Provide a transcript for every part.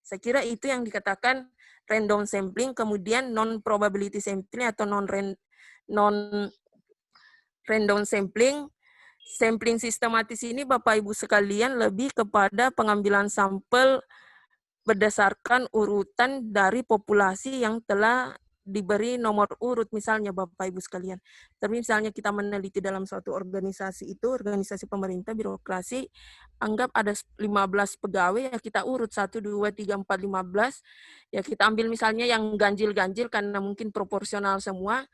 Saya kira itu yang dikatakan random sampling, kemudian non-probability sampling atau non-random sampling. Sampling sistematis ini Bapak Ibu sekalian lebih kepada pengambilan sampel berdasarkan urutan dari populasi yang telah diberi nomor urut misalnya Bapak Ibu sekalian. Tapi misalnya kita meneliti dalam suatu organisasi itu, organisasi pemerintah, birokrasi, anggap ada 15 pegawai, ya kita urut 1, 2, 3, 4, 15, ya kita ambil misalnya yang ganjil-ganjil karena mungkin proporsional semua,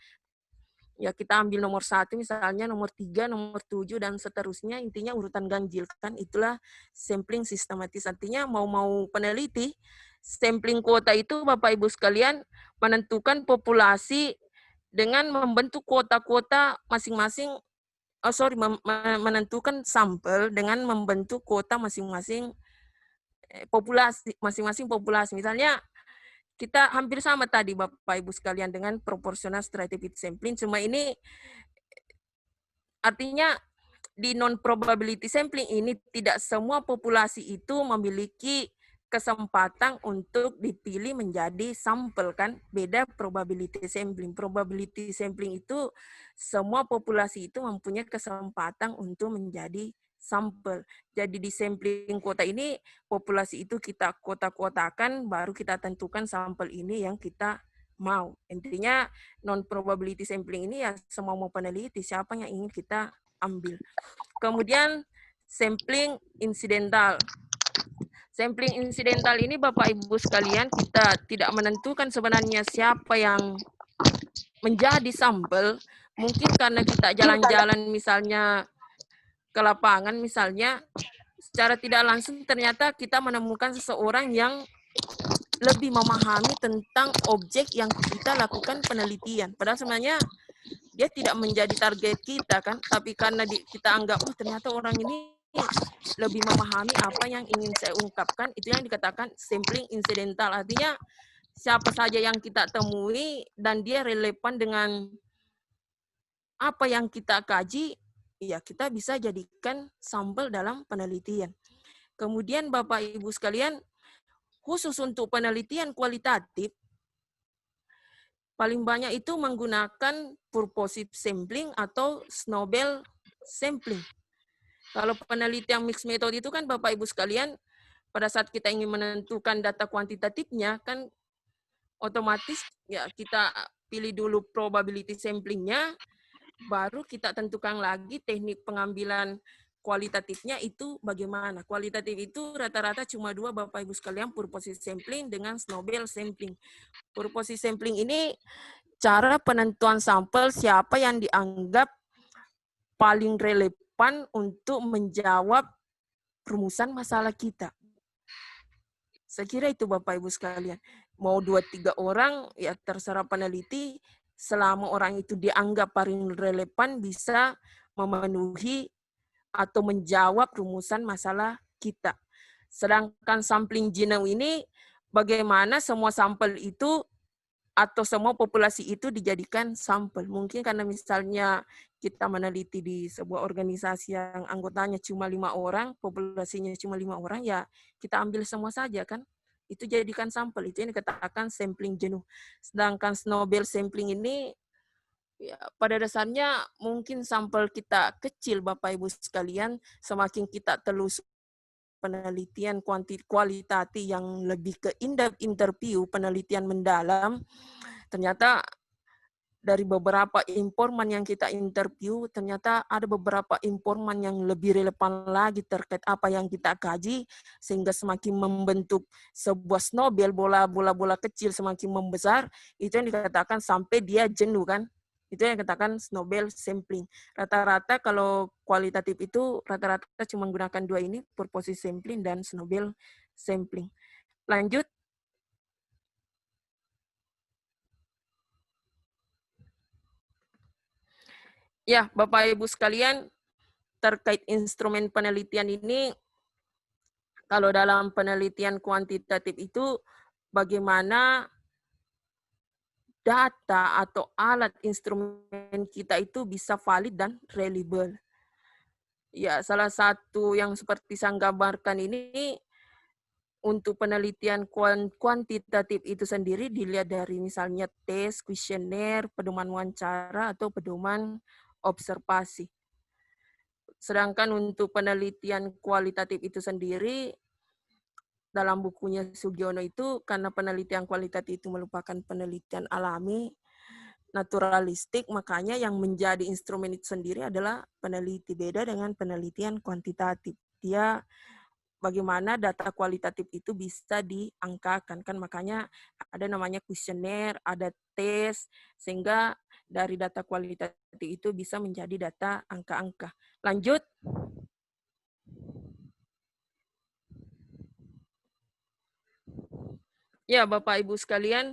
ya kita ambil nomor 1 misalnya, nomor 3, nomor 7, dan seterusnya, intinya urutan ganjil kan, itulah sampling sistematis. Artinya mau peneliti, sampling kuota itu Bapak Ibu sekalian menentukan populasi dengan membentuk kuota-kuota masing-masing, menentukan sampel dengan membentuk kuota masing-masing populasi, masing-masing populasi. Misalnya kita hampir sama tadi Bapak Ibu sekalian dengan proportional stratified sampling, cuma ini artinya di non-probability sampling ini tidak semua populasi itu memiliki kesempatan untuk dipilih menjadi sampel kan, beda probability sampling. Probability sampling itu semua populasi itu mempunyai kesempatan untuk menjadi sampel. Jadi di sampling kuota ini populasi itu kita kuota-kuotakan, baru kita tentukan sampel ini yang kita mau. Intinya non-probability sampling ini ya semua mau peneliti, siapa yang ingin kita ambil. Kemudian sampling insidental. Sampling insidental ini Bapak Ibu sekalian, kita tidak menentukan sebenarnya siapa yang menjadi sampel. Mungkin karena kita jalan-jalan misalnya ke lapangan misalnya, secara tidak langsung ternyata kita menemukan seseorang yang lebih memahami tentang objek yang kita lakukan penelitian. Padahal sebenarnya dia tidak menjadi target kita kan, tapi karena kita anggap, oh ternyata orang ini lebih memahami apa yang ingin saya ungkapkan, itu yang dikatakan sampling insidental. Artinya siapa saja yang kita temui dan dia relevan dengan apa yang kita kaji, ya kita bisa jadikan sampel dalam penelitian. Kemudian Bapak Ibu sekalian, khusus untuk penelitian kualitatif, paling banyak itu menggunakan purposive sampling atau Snowball sampling. Kalau penelitian mixed method itu kan Bapak Ibu sekalian, pada saat kita ingin menentukan data kuantitatifnya, kan otomatis ya kita pilih dulu probability samplingnya, baru kita tentukan lagi teknik pengambilan kualitatifnya itu bagaimana. Kualitatif itu rata-rata cuma 2 Bapak Ibu sekalian, purposive sampling dengan Snowball sampling. Purposive sampling ini cara penentuan sampel siapa yang dianggap paling relevan untuk menjawab rumusan masalah kita. Saya kira itu Bapak Ibu sekalian. Mau 2-3 orang, ya terserah peneliti, selama orang itu dianggap paling relevan bisa memenuhi atau menjawab rumusan masalah kita. Sedangkan sampling genome ini, bagaimana semua sampel itu atau semua populasi itu dijadikan sampel. Mungkin karena misalnya kita meneliti di sebuah organisasi yang anggotanya cuma 5 orang, populasinya cuma 5 orang, ya kita ambil semua saja kan. Itu jadikan sampel, itu yang dikatakan sampling jenuh. Sedangkan Snowball sampling ini, ya, pada dasarnya mungkin sampel kita kecil Bapak Ibu sekalian, semakin kita telusuri penelitian kualitatif yang lebih ke in-depth interview, penelitian mendalam, ternyata dari beberapa informan yang kita interview, ternyata ada beberapa informan yang lebih relevan lagi terkait apa yang kita kaji, sehingga semakin membentuk sebuah snowball, bola-bola kecil semakin membesar, itu yang dikatakan sampai dia jenuh kan. Itu yang dikatakan snowball sampling. Rata-rata kalau kualitatif itu rata-rata cuma menggunakan 2 ini, purposive sampling dan snowball sampling. Lanjut. Ya, Bapak Ibu sekalian, terkait instrumen penelitian ini, kalau dalam penelitian kuantitatif itu bagaimana data atau alat instrumen kita itu bisa valid dan reliable. Ya, salah satu yang seperti saya gambarkan ini untuk penelitian kuantitatif itu sendiri dilihat dari misalnya tes, kuesioner, pedoman wawancara, atau pedoman observasi. Sedangkan untuk penelitian kualitatif itu sendiri, dalam bukunya Sugiono itu, karena penelitian kualitatif itu merupakan penelitian alami, naturalistik, makanya yang menjadi instrumen itu sendiri adalah peneliti. Beda dengan penelitian kuantitatif. Dia bagaimana data kualitatif itu bisa diangkakan, kan makanya ada namanya kuesioner, ada tes, sehingga dari data kualitatif itu bisa menjadi data angka-angka. Lanjut. Ya, Bapak Ibu sekalian,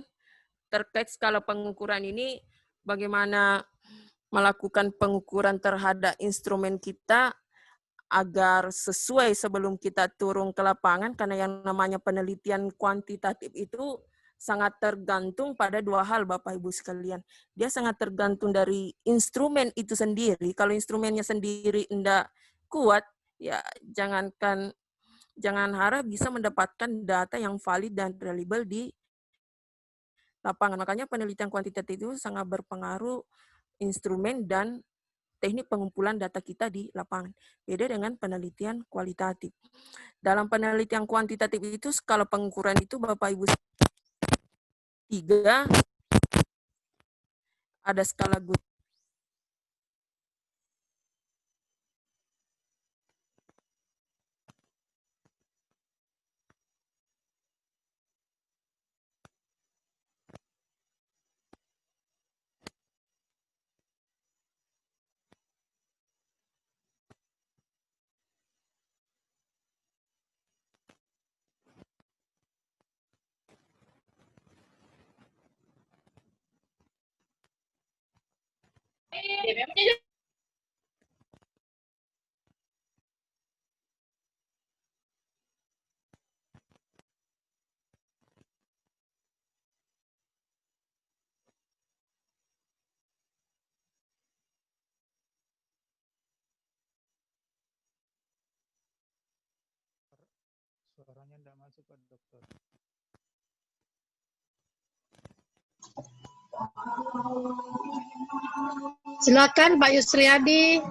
terkait skala pengukuran ini, bagaimana melakukan pengukuran terhadap instrumen kita agar sesuai sebelum kita turun ke lapangan, karena yang namanya penelitian kuantitatif itu sangat tergantung pada dua hal, Bapak Ibu sekalian. Dia sangat tergantung dari instrumen itu sendiri. Kalau instrumennya sendiri tidak kuat, ya jangan harap bisa mendapatkan data yang valid dan reliable di lapangan. Makanya penelitian kuantitatif itu sangat berpengaruh instrumen dan teknik pengumpulan data kita di lapangan. Beda dengan penelitian kualitatif. Dalam penelitian kuantitatif itu skala pengukuran itu Bapak Ibu 3, ada skala Good. Suaranya tidak masuk, Pak Dokter. Silakan Pak Yusriadi.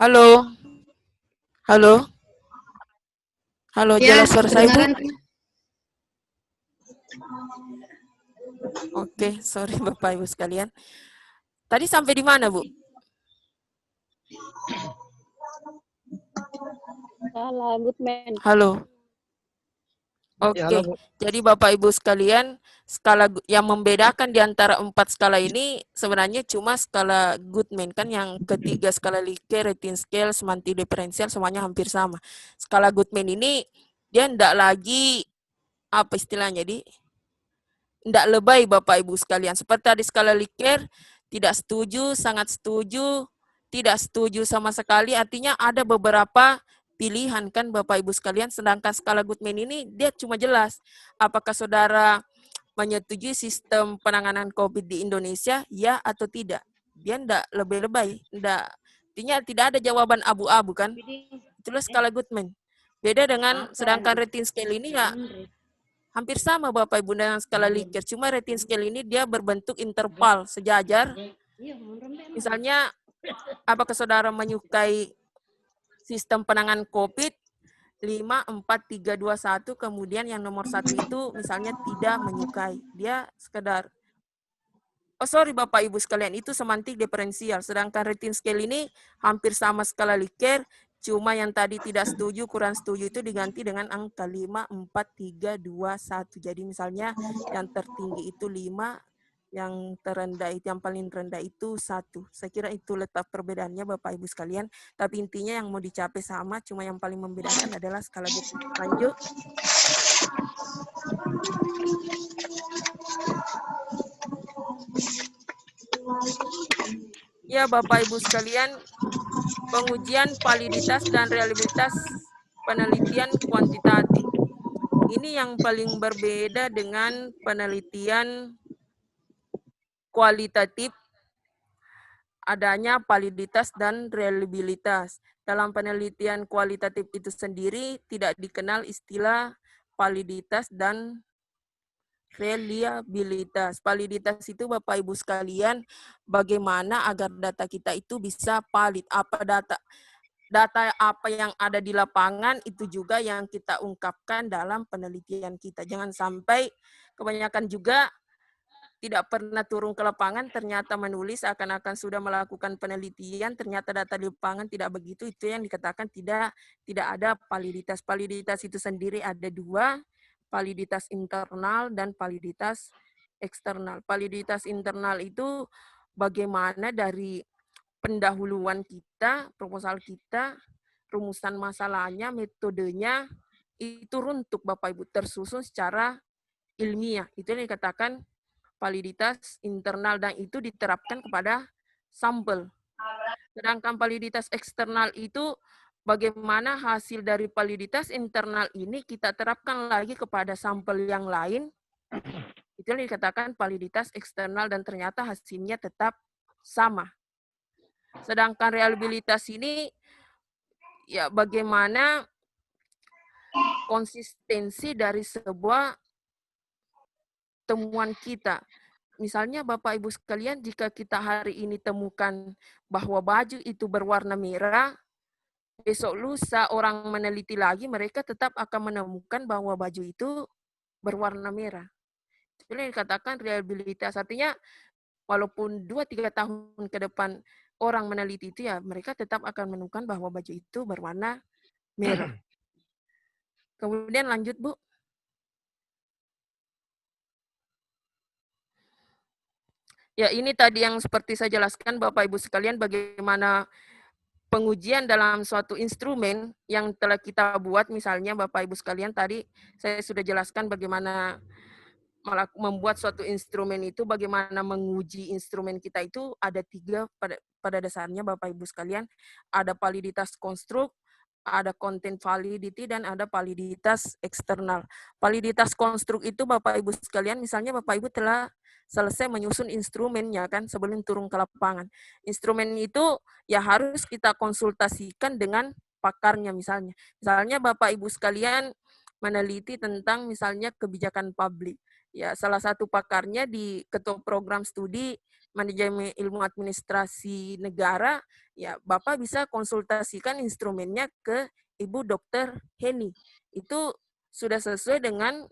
Halo. Halo. Halo, Ya, jelas suara saya, Bu? kedengaran. Oke, sorry Bapak Ibu sekalian. Tadi sampai di mana, Bu? Salah, Goodman. Halo. Oke, Ya, halo, Bu. jadi Bapak Ibu sekalian, skala yang membedakan di antara 4 skala ini sebenarnya cuma skala Goodman, kan yang ketiga skala Likert, rating scale, semantik diferensial semuanya hampir sama. Skala Goodman ini dia tidak lagi apa istilahnya, tidak lebay Bapak Ibu sekalian. Seperti tadi skala Likert, tidak setuju, sangat setuju, tidak setuju sama sekali, artinya ada beberapa pilihan kan Bapak Ibu sekalian, sedangkan skala Goodman ini dia cuma jelas apakah saudara menyetujui sistem penanganan COVID di Indonesia, ya atau tidak. Dia tidak lebay-lebay, artinya tidak ada jawaban abu-abu kan, itulah skala Goodman. Beda dengan sedangkan rating scale ini ya hampir sama Bapak Ibu dengan skala Likert, cuma rating scale ini dia berbentuk interval sejajar. Misalnya apakah saudara menyukai sistem penanganan COVID 5, 4, 3, 2, 1, kemudian yang nomor 1 itu misalnya tidak menyukai. Dia sekedar, oh sorry Bapak Ibu sekalian, itu semantik diferensial. Sedangkan rating scale ini hampir sama skala Likert, cuma yang tadi tidak setuju, kurang setuju itu diganti dengan angka 5, 4, 3, 2, 1. Jadi misalnya yang tertinggi itu 5, Yang terendah itu, yang paling rendah itu 1. Saya kira itu letak perbedaannya Bapak Ibu sekalian. Tapi intinya yang mau dicapai sama, cuma yang paling membedakan adalah skala detik. Lanjut. Ya Bapak Ibu sekalian, pengujian validitas dan reliabilitas penelitian kuantitatif. Ini yang paling berbeda dengan penelitian kualitatif, adanya validitas dan reliabilitas. Dalam penelitian kualitatif itu sendiri tidak dikenal istilah validitas dan reliabilitas. Validitas itu Bapak Ibu sekalian, bagaimana agar data kita itu bisa valid. Data apa yang ada di lapangan itu juga yang kita ungkapkan dalam penelitian kita. Jangan sampai kebanyakan juga tidak pernah turun ke lapangan, ternyata menulis akan sudah melakukan penelitian, ternyata data di lapangan tidak begitu, itu yang dikatakan tidak ada validitas. Validitas itu sendiri ada 2, validitas internal dan validitas eksternal. Validitas internal itu bagaimana dari pendahuluan kita, proposal kita, rumusan masalahnya, metodenya, itu runtuk Bapak Ibu, tersusun secara ilmiah. Itu yang dikatakan validitas internal dan itu diterapkan kepada sampel. Sedangkan validitas eksternal itu bagaimana hasil dari validitas internal ini kita terapkan lagi kepada sampel yang lain. Itu yang dikatakan validitas eksternal dan ternyata hasilnya tetap sama. Sedangkan reliabilitas ini ya bagaimana konsistensi dari sebuah temuan kita. Misalnya Bapak Ibu sekalian, jika kita hari ini temukan bahwa baju itu berwarna merah, besok lusa orang meneliti lagi, mereka tetap akan menemukan bahwa baju itu berwarna merah. Itu yang dikatakan reliabilitas. Artinya walaupun 2-3 tahun ke depan orang meneliti itu ya, mereka tetap akan menemukan bahwa baju itu berwarna merah. Kemudian lanjut Bu. Ya, ini tadi yang seperti saya jelaskan Bapak Ibu sekalian, bagaimana pengujian dalam suatu instrumen yang telah kita buat, misalnya Bapak Ibu sekalian tadi saya sudah jelaskan bagaimana membuat suatu instrumen itu, bagaimana menguji instrumen kita itu ada 3 pada dasarnya Bapak Ibu sekalian, ada validitas konstruk, ada content validity, dan ada validitas eksternal. Validitas konstruk itu Bapak Ibu sekalian, misalnya Bapak Ibu telah selesai menyusun instrumennya kan sebelum turun ke lapangan. Instrumen itu ya harus kita konsultasikan dengan pakarnya misalnya. Misalnya Bapak Ibu sekalian meneliti tentang misalnya kebijakan publik. Ya, salah satu pakarnya di Ketua Program Studi Manajemen Ilmu Administrasi Negara, ya Bapak bisa konsultasikan instrumennya ke Ibu Dr. Heni. Itu sudah sesuai dengan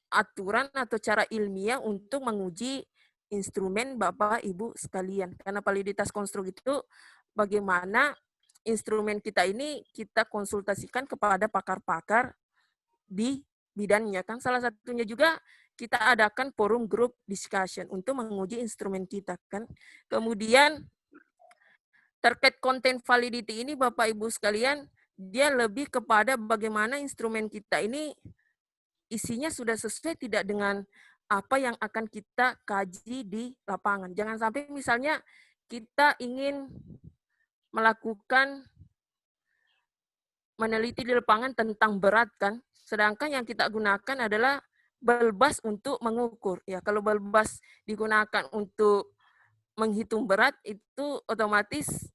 aturan atau cara ilmiah untuk menguji instrumen Bapak Ibu sekalian. Karena validitas konstruk itu bagaimana instrumen kita ini kita konsultasikan kepada pakar-pakar di bidangnya kan. Salah satunya juga kita adakan forum group discussion untuk menguji instrumen kita kan. Kemudian terkait content validity ini Bapak Ibu sekalian, dia lebih kepada bagaimana instrumen kita ini isinya sudah sesuai tidak dengan apa yang akan kita kaji di lapangan. Jangan sampai misalnya kita ingin melakukan meneliti di lapangan tentang berat kan, sedangkan yang kita gunakan adalah balbas untuk mengukur. Ya, kalau balbas digunakan untuk menghitung berat itu otomatis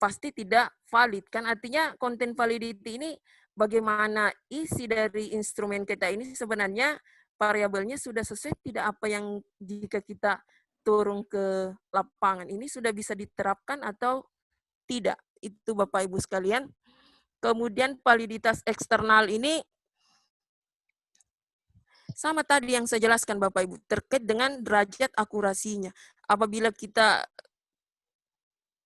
pasti tidak valid kan. Artinya content validity ini bagaimana isi dari instrumen kita ini sebenarnya variabelnya sudah sesuai tidak apa yang jika kita turun ke lapangan ini sudah bisa diterapkan atau tidak. Itu Bapak Ibu sekalian. Kemudian validitas eksternal ini sama tadi yang saya jelaskan Bapak Ibu terkait dengan derajat akurasinya. Apabila kita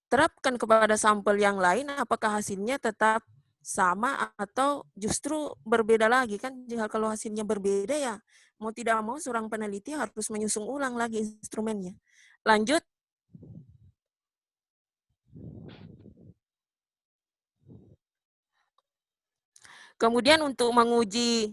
terapkan kepada sampel yang lain, apakah hasilnya tetap sama atau justru berbeda lagi kan? Jika kalau hasilnya berbeda ya mau tidak mau seorang peneliti harus menyusun ulang lagi instrumennya. Lanjut. Kemudian untuk menguji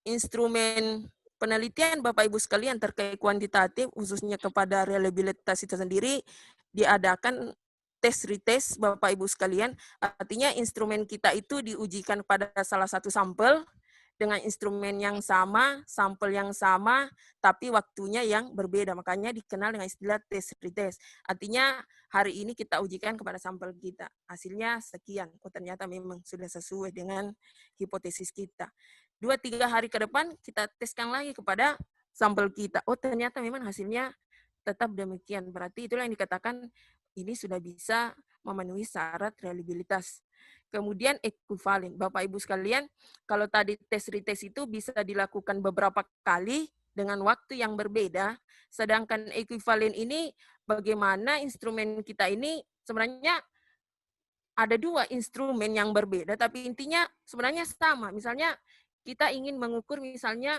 instrumen penelitian Bapak Ibu sekalian terkait kuantitatif, khususnya kepada reliabilitas itu sendiri, diadakan tes retest Bapak Ibu sekalian. Artinya instrumen kita itu diujikan pada salah satu sampel dengan instrumen yang sama, sampel yang sama, tapi waktunya yang berbeda. Makanya dikenal dengan istilah tes retest. Artinya hari ini kita ujikan kepada sampel kita. Hasilnya sekian. Oh, ternyata memang sudah sesuai dengan hipotesis kita. 2-3 hari ke depan kita teskan lagi kepada sampel kita. Oh, ternyata memang hasilnya tetap demikian. Berarti itulah yang dikatakan ini sudah bisa memenuhi syarat reliabilitas. Kemudian ekuivalen. Bapak Ibu sekalian, kalau tadi tes retest itu bisa dilakukan beberapa kali dengan waktu yang berbeda, sedangkan ekuivalen ini bagaimana instrumen kita ini sebenarnya ada 2 instrumen yang berbeda, tapi intinya sebenarnya sama. Misalnya kita ingin mengukur misalnya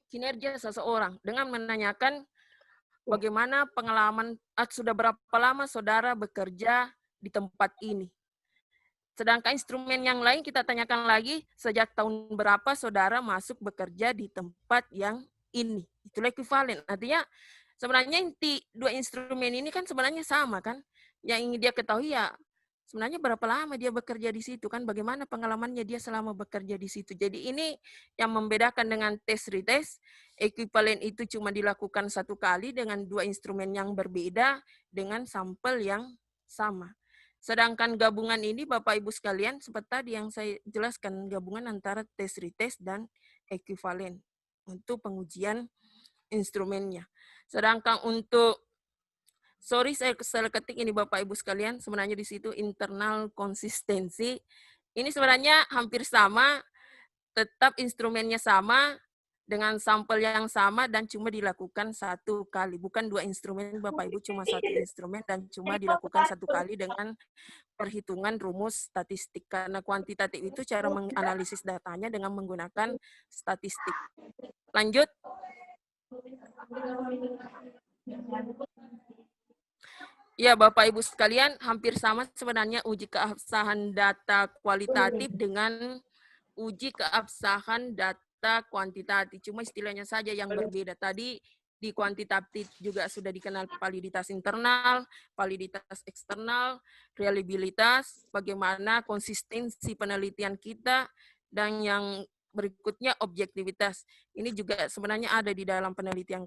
kinerja seseorang dengan menanyakan bagaimana pengalaman, sudah berapa lama saudara bekerja di tempat ini. Sedangkan instrumen yang lain kita tanyakan lagi, sejak tahun berapa saudara masuk bekerja di tempat yang ini. Itulah ekuivalen. Artinya sebenarnya inti 2 instrumen ini kan sebenarnya sama kan. Yang ingin dia ketahui ya sebenarnya berapa lama dia bekerja di situ kan, bagaimana pengalamannya dia selama bekerja di situ. Jadi ini yang membedakan dengan tes retest, ekuivalen itu cuma dilakukan 1 kali dengan 2 instrumen yang berbeda dengan sampel yang sama. Sedangkan gabungan ini Bapak Ibu sekalian, seperti tadi yang saya jelaskan, gabungan antara tes retest dan ekuivalen untuk pengujian instrumennya. Sedangkan untuk saya ketik ini Bapak Ibu sekalian, sebenarnya di situ internal konsistensi. Ini sebenarnya hampir sama, tetap instrumennya sama, dengan sampel yang sama dan cuma dilakukan 1 kali. Bukan 2 instrumen Bapak Ibu, cuma 1 instrumen dan cuma dilakukan 1 kali dengan perhitungan rumus statistik. Karena kuantitatif itu cara menganalisis datanya dengan menggunakan statistik. Lanjut. Ya, Bapak Ibu sekalian, hampir sama sebenarnya uji keabsahan data kualitatif dengan uji keabsahan data kuantitatif. Cuma istilahnya saja yang berbeda. Tadi di kuantitatif juga sudah dikenal validitas internal, validitas eksternal, reliabilitas, bagaimana konsistensi penelitian kita, dan yang berikutnya objektivitas. Ini juga sebenarnya ada di dalam penelitian,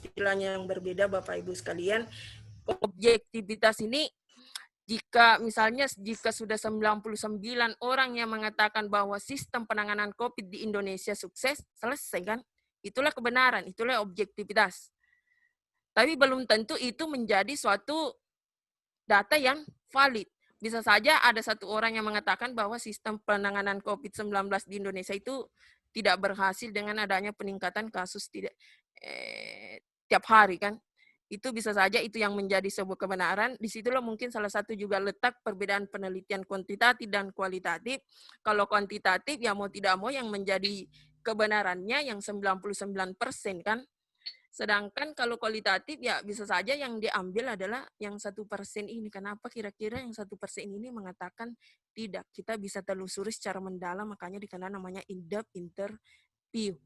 istilahnya yang berbeda Bapak Ibu sekalian. Objektivitas ini jika sudah 99 orang yang mengatakan bahwa sistem penanganan COVID di Indonesia sukses, selesai kan? Itulah kebenaran, itulah objektivitas. Tapi belum tentu itu menjadi suatu data yang valid. Bisa saja ada 1 orang yang mengatakan bahwa sistem penanganan COVID-19 di Indonesia itu tidak berhasil dengan adanya peningkatan kasus tiap hari kan. Itu bisa saja itu yang menjadi sebuah kebenaran. Disitulah mungkin salah satu juga letak perbedaan penelitian kuantitatif dan kualitatif. Kalau kuantitatif ya mau tidak mau yang menjadi kebenarannya yang 99% kan. Sedangkan kalau kualitatif ya bisa saja yang diambil adalah yang 1% ini. Kenapa kira-kira yang 1% ini mengatakan tidak? Kita bisa telusuri secara mendalam, makanya dikenal namanya in-depth interview.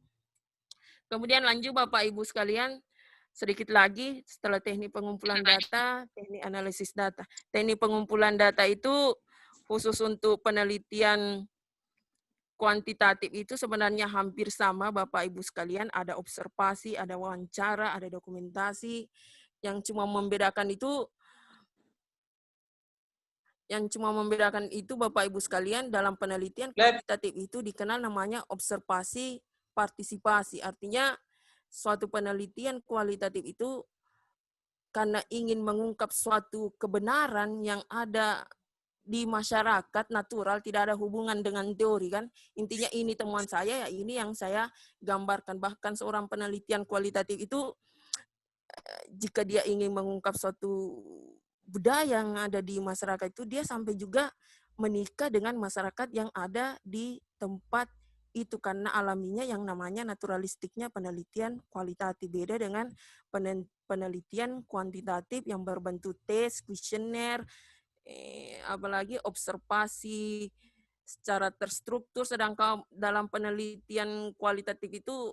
Kemudian lanjut Bapak Ibu sekalian, sedikit lagi setelah teknik pengumpulan data, teknik analisis data. Teknik pengumpulan data itu khusus untuk penelitian kuantitatif itu sebenarnya hampir sama Bapak Ibu sekalian. Ada observasi, ada wawancara, ada dokumentasi. Yang cuma membedakan itu Bapak Ibu sekalian, dalam penelitian kuantitatif itu dikenal namanya observasi partisipasi. Artinya suatu penelitian kualitatif itu karena ingin mengungkap suatu kebenaran yang ada di masyarakat natural, tidak ada hubungan dengan teori kan. Intinya ini temuan saya, ya ini yang saya gambarkan. Bahkan seorang penelitian kualitatif itu jika dia ingin mengungkap suatu budaya yang ada di masyarakat itu, dia sampai juga menikah dengan masyarakat yang ada di tempat itu karena alaminya yang namanya naturalistiknya penelitian kualitatif, beda dengan penelitian kuantitatif yang berbentuk tes, kuesioner, apalagi observasi secara terstruktur. Sedangkan dalam penelitian kualitatif itu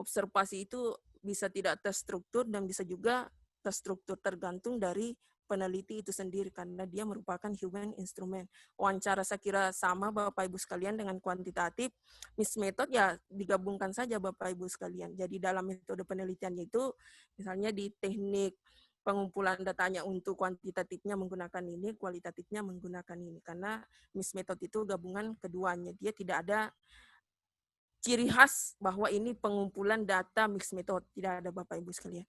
observasi itu bisa tidak terstruktur dan bisa juga terstruktur, tergantung dari peneliti itu sendiri karena dia merupakan human instrument. Wawancara saya kira sama Bapak Ibu sekalian dengan kuantitatif. Mixed method ya digabungkan saja Bapak Ibu sekalian. Jadi dalam metode penelitiannya itu misalnya di teknik pengumpulan datanya untuk kuantitatifnya menggunakan ini, kualitatifnya menggunakan ini. Karena mixed method itu gabungan keduanya. Dia tidak ada ciri khas bahwa ini pengumpulan data mixed method. Tidak ada Bapak Ibu sekalian.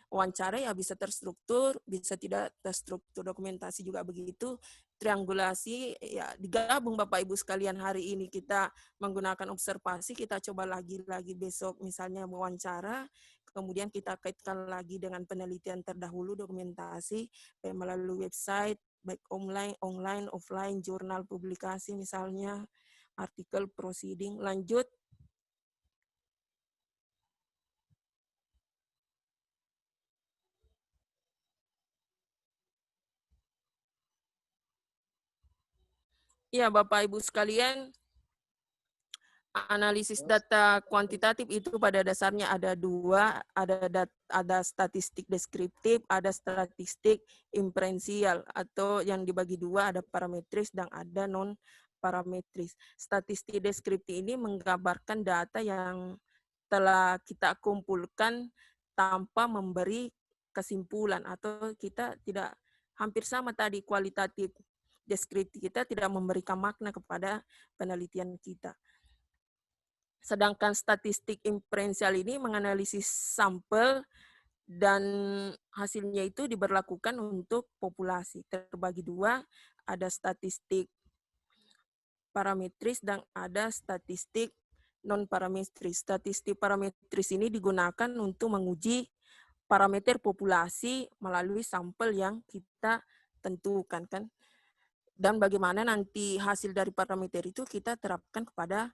Wawancara ya bisa terstruktur, bisa tidak terstruktur, dokumentasi juga begitu. Triangulasi ya digabung Bapak Ibu sekalian. Hari ini kita menggunakan observasi, kita coba lagi besok misalnya wawancara, kemudian kita kaitkan lagi dengan penelitian terdahulu, dokumentasi melalui website, baik online, offline, jurnal, publikasi misalnya, artikel, proceeding. Lanjut. Ya, Bapak Ibu sekalian, analisis data kuantitatif itu pada dasarnya ada dua, ada statistik deskriptif, ada statistik inferensial, atau yang dibagi dua, ada parametris dan ada non parametris. Statistik deskriptif ini menggambarkan data yang telah kita kumpulkan tanpa memberi kesimpulan, atau kita tidak, hampir sama tadi kualitatif deskriptif, kita tidak memberikan makna kepada penelitian kita. Sedangkan statistik inferensial ini menganalisis sampel dan hasilnya itu diberlakukan untuk populasi. Terbagi dua, ada statistik parametris dan ada statistik non-parametris. Statistik parametris ini digunakan untuk menguji parameter populasi melalui sampel yang kita tentukan, kan. Dan bagaimana nanti hasil dari parameter itu kita terapkan kepada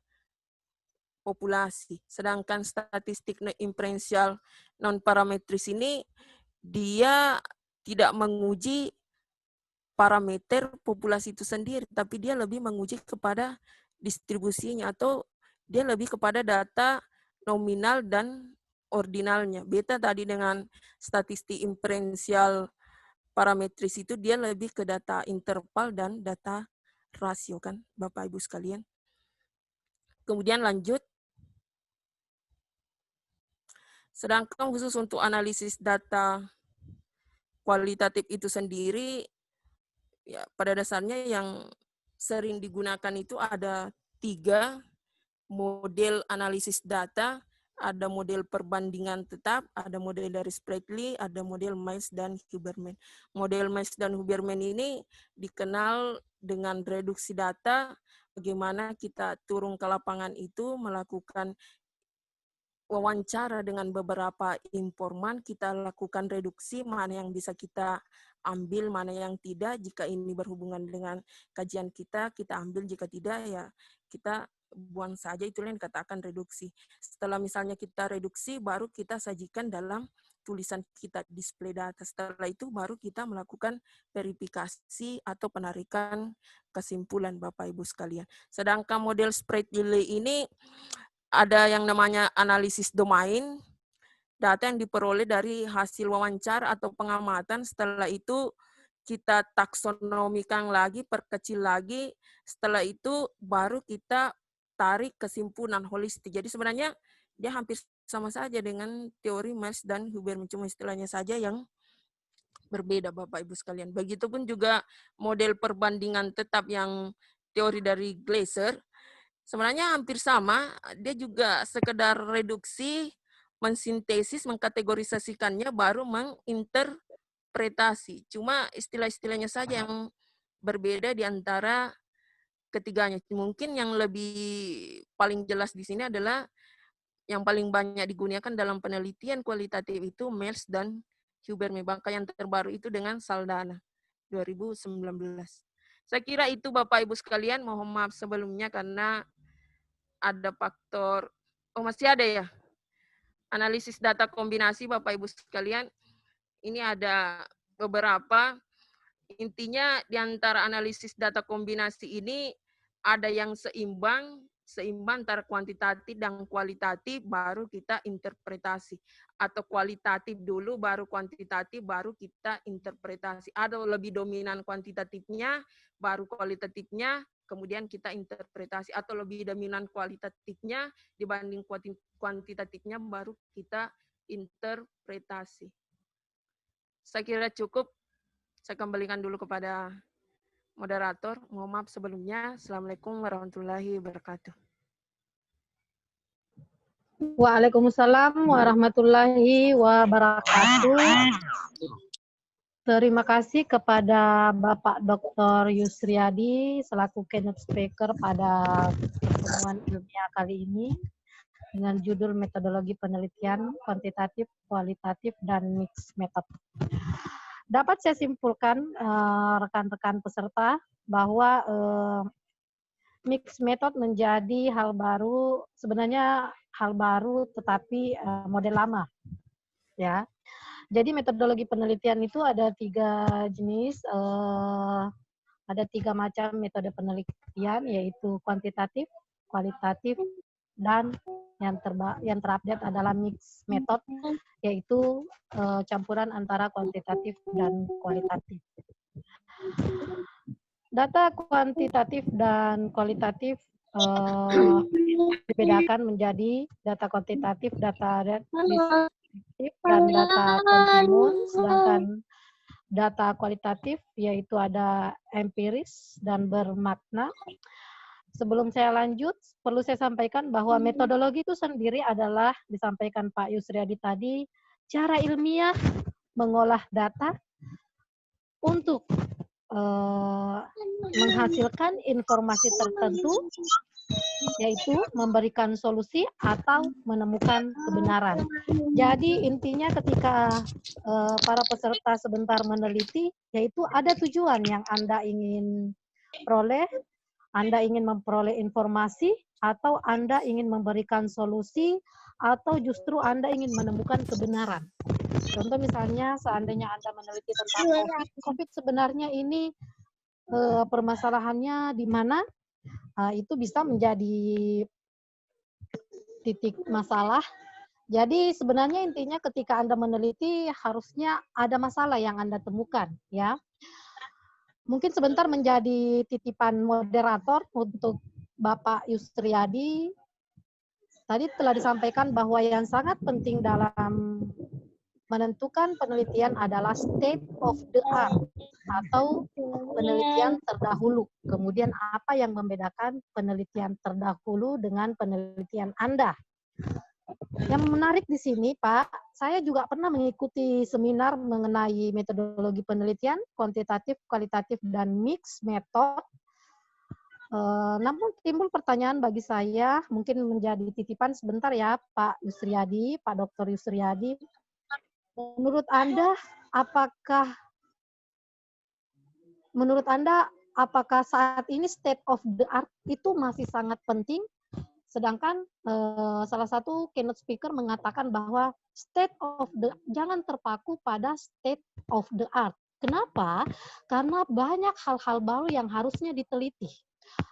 populasi. Sedangkan statistik inferensial non-parametris ini dia tidak menguji parameter populasi itu sendiri, tapi dia lebih menguji kepada distribusinya, atau dia lebih kepada data nominal dan ordinalnya. Beta tadi dengan statistik inferensial parametris itu dia lebih ke data interval dan data rasio, kan Bapak Ibu sekalian. Kemudian lanjut. Sedangkan khusus untuk analisis data kualitatif itu sendiri, ya pada dasarnya yang sering digunakan itu ada 3 model analisis data. Ada model perbandingan tetap, ada model dari Spratley, ada model Miles dan Huberman. Model Miles dan Huberman ini dikenal dengan reduksi data, bagaimana kita turun ke lapangan itu melakukan wawancara dengan beberapa informan, kita lakukan reduksi, mana yang bisa kita ambil, mana yang tidak. Jika ini berhubungan dengan kajian kita ambil, jika tidak ya kita buang saja. Itulah yang dikatakan reduksi. Setelah misalnya kita reduksi, baru kita sajikan dalam tulisan kita, display data. Setelah itu baru kita melakukan verifikasi atau penarikan kesimpulan Bapak Ibu sekalian. Sedangkan model spread delay ini ada yang namanya analisis domain, data yang diperoleh dari hasil wawancara atau pengamatan. Setelah itu kita taksonomikan lagi, perkecil lagi. Setelah itu baru kita tarik kesimpulan holistik. Jadi sebenarnya dia hampir sama saja dengan teori Miles dan Huberman, cuma istilahnya saja yang berbeda Bapak Ibu sekalian. Begitupun juga model perbandingan tetap yang teori dari Glaser, sebenarnya hampir sama. Dia juga sekedar reduksi, mensintesis, mengkategorisasikannya, baru menginterpretasi. Cuma istilah-istilahnya saja yang berbeda di antara ketiganya. Mungkin yang lebih paling jelas di sini adalah yang paling banyak digunakan dalam penelitian kualitatif itu Miles dan Huberman. Bahkan yang terbaru itu dengan Saldana 2019. Saya kira itu Bapak Ibu sekalian. Mohon maaf sebelumnya karena ada faktor, masih ada ya, analisis data kombinasi Bapak Ibu sekalian. Ini ada beberapa, intinya di antara analisis data kombinasi ini ada yang seimbang antara kuantitatif dan kualitatif, baru kita interpretasi. Atau kualitatif dulu, baru kuantitatif, baru kita interpretasi. Ada lebih dominan kuantitatifnya, baru kualitatifnya, kemudian kita interpretasi. Atau lebih dominan kualitatifnya dibanding kuantitatifnya, baru kita interpretasi. Saya kira cukup. Saya kembalikan dulu kepada moderator. Mohon maaf sebelumnya. Assalamualaikum warahmatullahi wabarakatuh. Waalaikumsalam warahmatullahi wabarakatuh. Terima kasih kepada Bapak Dr. Yusriadi selaku keynote speaker pada pertemuan ilmiah kali ini dengan judul metodologi penelitian kuantitatif, kualitatif, dan mixed method. Dapat saya simpulkan rekan-rekan peserta bahwa mixed method menjadi hal baru, sebenarnya hal baru tetapi model lama, ya. Jadi metodologi penelitian itu ada 3 jenis, ada 3 macam metode penelitian, yaitu kuantitatif, kualitatif, dan yang terupdate adalah mixed method, yaitu campuran antara kuantitatif dan kualitatif. Data kuantitatif dan kualitatif dibedakan menjadi data kuantitatif, data deskriptif, dan data kontinus, sedangkan data kualitatif yaitu ada empiris dan bermakna. Sebelum saya lanjut, perlu saya sampaikan bahwa metodologi itu sendiri adalah, disampaikan Pak Yusriadi tadi, cara ilmiah mengolah data untuk menghasilkan informasi tertentu, yaitu memberikan solusi atau menemukan kebenaran. Jadi intinya ketika para peserta sebentar meneliti, yaitu ada tujuan yang Anda ingin peroleh, Anda ingin memperoleh informasi, atau Anda ingin memberikan solusi, atau justru Anda ingin menemukan kebenaran. Contoh misalnya, seandainya Anda meneliti tentang COVID sebenarnya ini permasalahannya di mana, itu bisa menjadi titik masalah. Jadi sebenarnya intinya ketika Anda meneliti harusnya ada masalah yang Anda temukan, ya. Mungkin sebentar menjadi titipan moderator untuk Bapak Yusriadi. Tadi telah disampaikan bahwa yang sangat penting dalam menentukan penelitian adalah state of the art atau penelitian terdahulu. Kemudian apa yang membedakan penelitian terdahulu dengan penelitian Anda? Yang menarik di sini, Pak, saya juga pernah mengikuti seminar mengenai metodologi penelitian, kuantitatif, kualitatif, dan mixed method. Namun timbul pertanyaan bagi saya, mungkin menjadi titipan sebentar ya, Pak Yusriadi, Pak Dr. Yusriadi. Menurut Anda, apakah saat ini state of the art itu masih sangat penting? Sedangkan salah satu keynote speaker mengatakan bahwa jangan terpaku pada state of the art. Kenapa? Karena banyak hal-hal baru yang harusnya diteliti.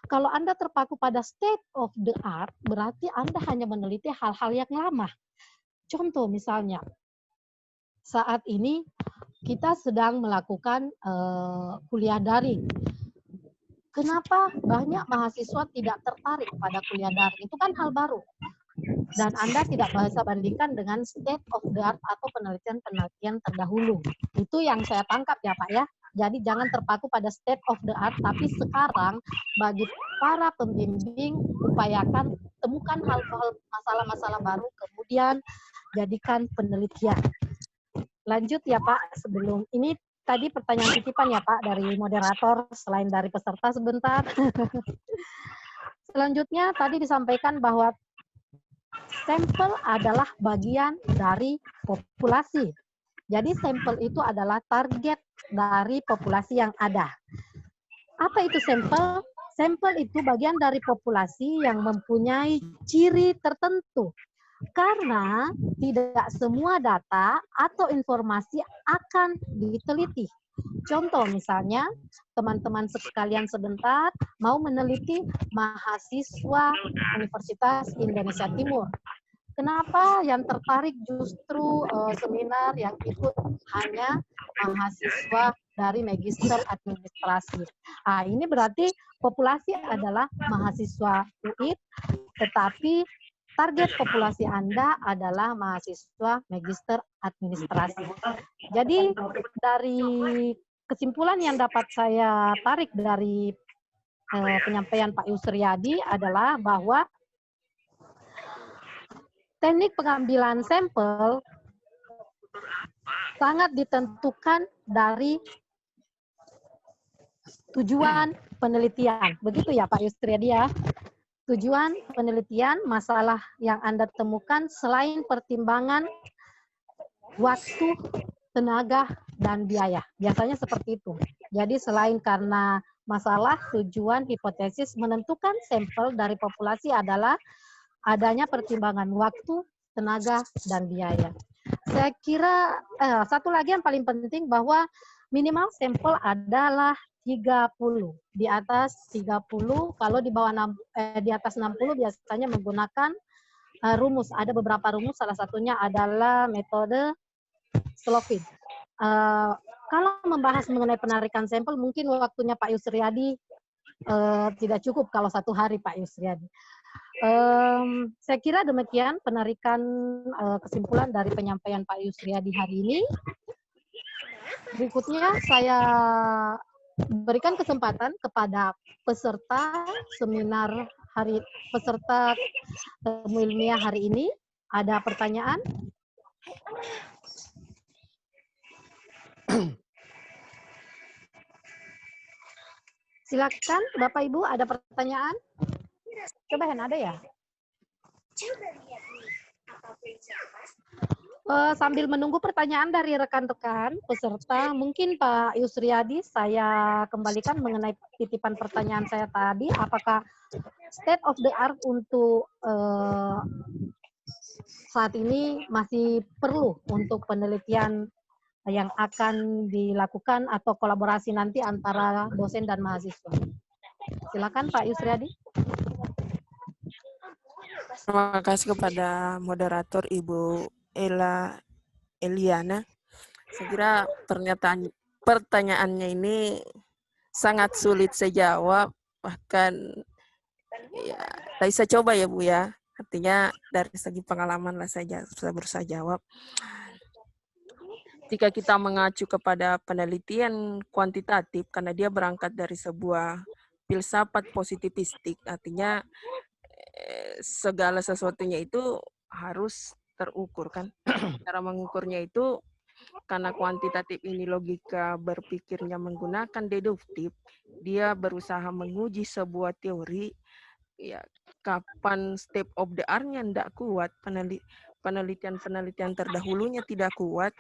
Kalau Anda terpaku pada state of the art, berarti Anda hanya meneliti hal-hal yang lama. Contoh misalnya, saat ini kita sedang melakukan kuliah daring. Kenapa banyak mahasiswa tidak tertarik pada kuliah daring? Itu kan hal baru. Dan Anda tidak bisa bandingkan dengan state of the art atau penelitian-penelitian terdahulu. Itu yang saya tangkap ya Pak ya. Jadi jangan terpaku pada state of the art, tapi sekarang bagi para pembimbing upayakan temukan hal-hal masalah-masalah baru, kemudian jadikan penelitian. Lanjut ya Pak, sebelum ini tadi pertanyaan titipan ya Pak dari moderator selain dari peserta sebentar. Selanjutnya tadi disampaikan bahwa sampel adalah bagian dari populasi. Jadi sampel itu adalah target dari populasi yang ada. Apa itu sampel? Sampel itu bagian dari populasi yang mempunyai ciri tertentu. Karena tidak semua data atau informasi akan diteliti. Contoh misalnya, teman-teman sekalian sebentar mau meneliti mahasiswa Universitas Indonesia Timur. Kenapa yang tertarik justru seminar yang ikut hanya mahasiswa dari Magister Administrasi? Nah, ini berarti populasi adalah mahasiswa UIT, tetapi target populasi Anda adalah mahasiswa Magister Administrasi. Jadi dari kesimpulan yang dapat saya tarik dari penyampaian Pak Yusriyadi adalah bahwa teknik pengambilan sampel sangat ditentukan dari tujuan penelitian. Begitu ya Pak Yusriyadi ya. Tujuan penelitian, masalah yang Anda temukan selain pertimbangan waktu, tenaga, dan biaya. Biasanya seperti itu. Jadi selain karena masalah, tujuan, hipotesis menentukan sampel dari populasi adalah adanya pertimbangan waktu, tenaga, dan biaya. Saya kira satu lagi yang paling penting bahwa minimal sampel adalah 30. Di atas 30, kalau di bawah di atas 60 biasanya menggunakan rumus. Ada beberapa rumus, salah satunya adalah metode Slovin. Kalau membahas mengenai penarikan sampel, mungkin waktunya Pak Yusriyadi tidak cukup kalau satu hari Pak Yusriyadi. Saya kira demikian penarikan kesimpulan dari penyampaian Pak Yusriyadi hari ini. Berikutnya saya berikan kesempatan kepada peserta seminar peserta temu ilmiah hari ini. Ada pertanyaan? Silakan Bapak Ibu, ada pertanyaan? Coba Hen, ada ya? Sambil menunggu pertanyaan dari rekan-rekan peserta, mungkin Pak Yusriyadi saya kembalikan mengenai titipan pertanyaan saya tadi, apakah state of the art untuk saat ini masih perlu untuk penelitian yang akan dilakukan atau kolaborasi nanti antara dosen dan mahasiswa. Silakan Pak Yusriyadi. Terima kasih kepada moderator Ibu Eliana. Saya kira pertanyaannya ini sangat sulit saya jawab, bahkan ya, tapi saya coba ya Bu ya. Artinya dari segi pengalaman lah saya berusaha jawab. Jika kita mengacu kepada penelitian kuantitatif, karena dia berangkat dari sebuah filsafat positivistik, artinya segala sesuatunya itu harus terukur kan. Cara mengukurnya itu karena kuantitatif ini logika berpikirnya menggunakan deduktif, dia berusaha menguji sebuah teori, ya kapan step of the art-nya tidak kuat, penelitian-penelitian terdahulunya tidak kuat,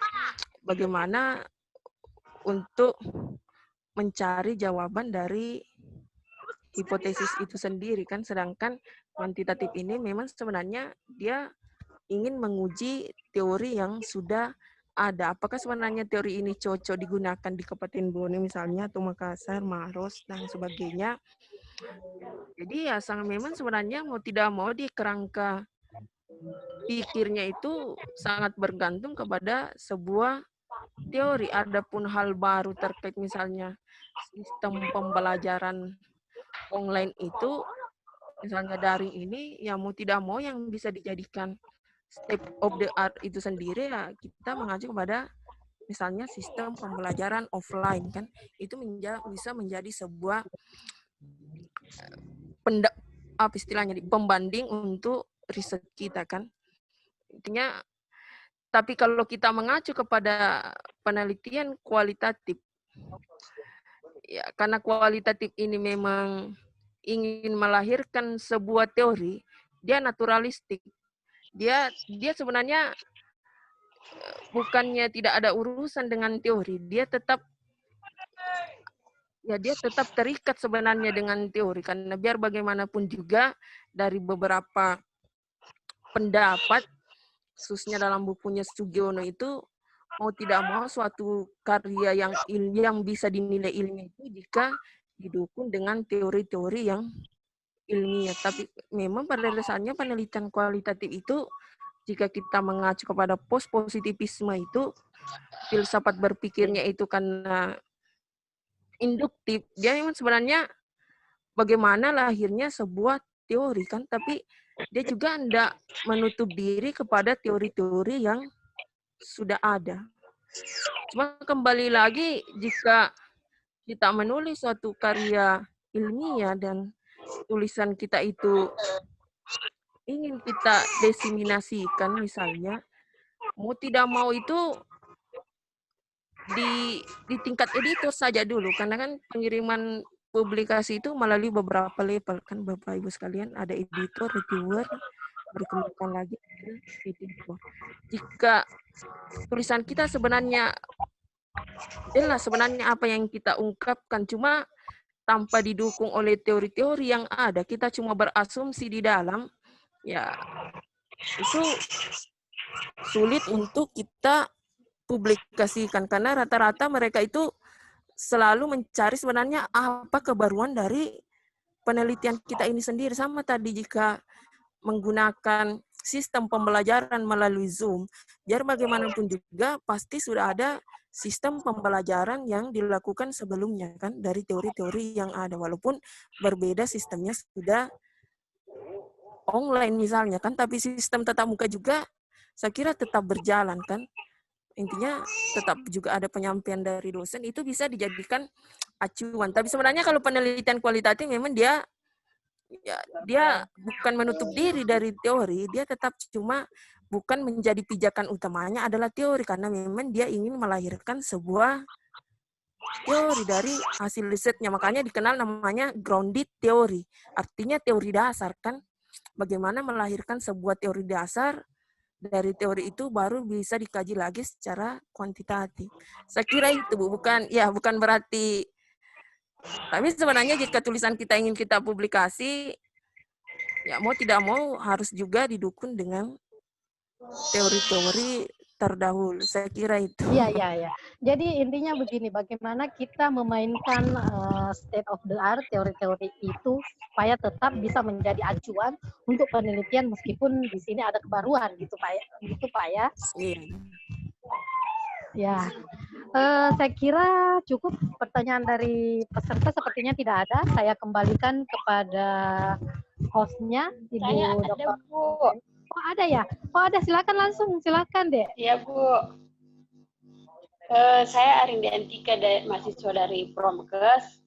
bagaimana untuk mencari jawaban dari hipotesis itu sendiri kan, sedangkan kuantitatif ini memang sebenarnya dia ingin menguji teori yang sudah ada. Apakah sebenarnya teori ini cocok digunakan di Kabupaten Bone misalnya, atau Makassar, Maros, dan sebagainya. Jadi ya memang sebenarnya mau tidak mau di kerangka pikirnya itu sangat bergantung kepada sebuah teori. Adapun hal baru terkait misalnya sistem pembelajaran online itu, misalnya daring ini, ya mau tidak mau yang bisa dijadikan step of the art itu sendiri ya kita mengacu kepada misalnya sistem pembelajaran offline kan, itu bisa menjadi sebuah pembanding untuk riset kita kan. Intinya, tapi kalau kita mengacu kepada penelitian kualitatif, ya karena kualitatif ini memang ingin melahirkan sebuah teori, dia naturalistik. Dia sebenarnya bukannya tidak ada urusan dengan teori, dia tetap ya dia tetap terikat sebenarnya dengan teori, karena biar bagaimanapun juga dari beberapa pendapat, khususnya dalam bukunya Sugiono itu, mau tidak mau suatu karya yang bisa dinilai ilmiah itu jika didukung dengan teori-teori yang ilmiah. Tapi memang pada dasarnya penelitian kualitatif itu, jika kita mengacu kepada post-positivisme itu, filsafat berpikirnya itu karena induktif, dia memang sebenarnya bagaimana lahirnya sebuah teori kan, tapi dia juga tidak menutup diri kepada teori-teori yang sudah ada. Cuma kembali lagi, jika kita menulis suatu karya ilmiah dan tulisan kita itu ingin kita diseminasikan misalnya, mau tidak mau itu di tingkat editor saja dulu, karena kan pengiriman publikasi itu melalui beberapa level kan Bapak Ibu sekalian, ada editor, reviewer, baru kemudian lagi ada editor. Jika tulisan kita sebenarnya jelas sebenarnya apa yang kita ungkapkan, cuma tanpa didukung oleh teori-teori yang ada, kita cuma berasumsi di dalam, ya itu sulit untuk kita publikasikan, karena rata-rata mereka itu selalu mencari sebenarnya apa kebaruan dari penelitian kita ini sendiri. Sama tadi jika menggunakan sistem pembelajaran melalui Zoom, biar bagaimanapun juga pasti sudah ada sistem pembelajaran yang dilakukan sebelumnya kan dari teori-teori yang ada, walaupun berbeda sistemnya sudah online misalnya kan, tapi sistem tatap muka juga saya kira tetap berjalan kan. Intinya tetap juga ada penyampaian dari dosen, itu bisa dijadikan acuan. Tapi sebenarnya kalau penelitian kualitatif memang dia bukan menutup diri dari teori, dia tetap cuma bukan menjadi pijakan utamanya adalah teori, karena memang dia ingin melahirkan sebuah teori dari hasil risetnya. Makanya dikenal namanya grounded teori, artinya teori dasar kan. Bagaimana melahirkan sebuah teori dasar, dari teori itu baru bisa dikaji lagi secara kuantitatif. Saya kira itu Bu, bukan berarti, tapi sebenarnya jika tulisan kita ingin kita publikasi, ya mau tidak mau harus juga didukung dengan teori-teori terdahulu. Saya kira itu. Iya. Jadi intinya begini, bagaimana kita memainkan state of the art, teori-teori itu, supaya tetap bisa menjadi acuan untuk penelitian meskipun di sini ada kebaruan gitu Pak ya. Gitu Pak ya. Iya. Ya. Saya kira cukup pertanyaan dari peserta, sepertinya tidak ada. Saya kembalikan kepada hostnya, Ibu Dr. Bu. Oh ada ya? Oh ada, silakan Dek. Iya Bu. Saya Arindiantika, mahasiswa dari Promkes.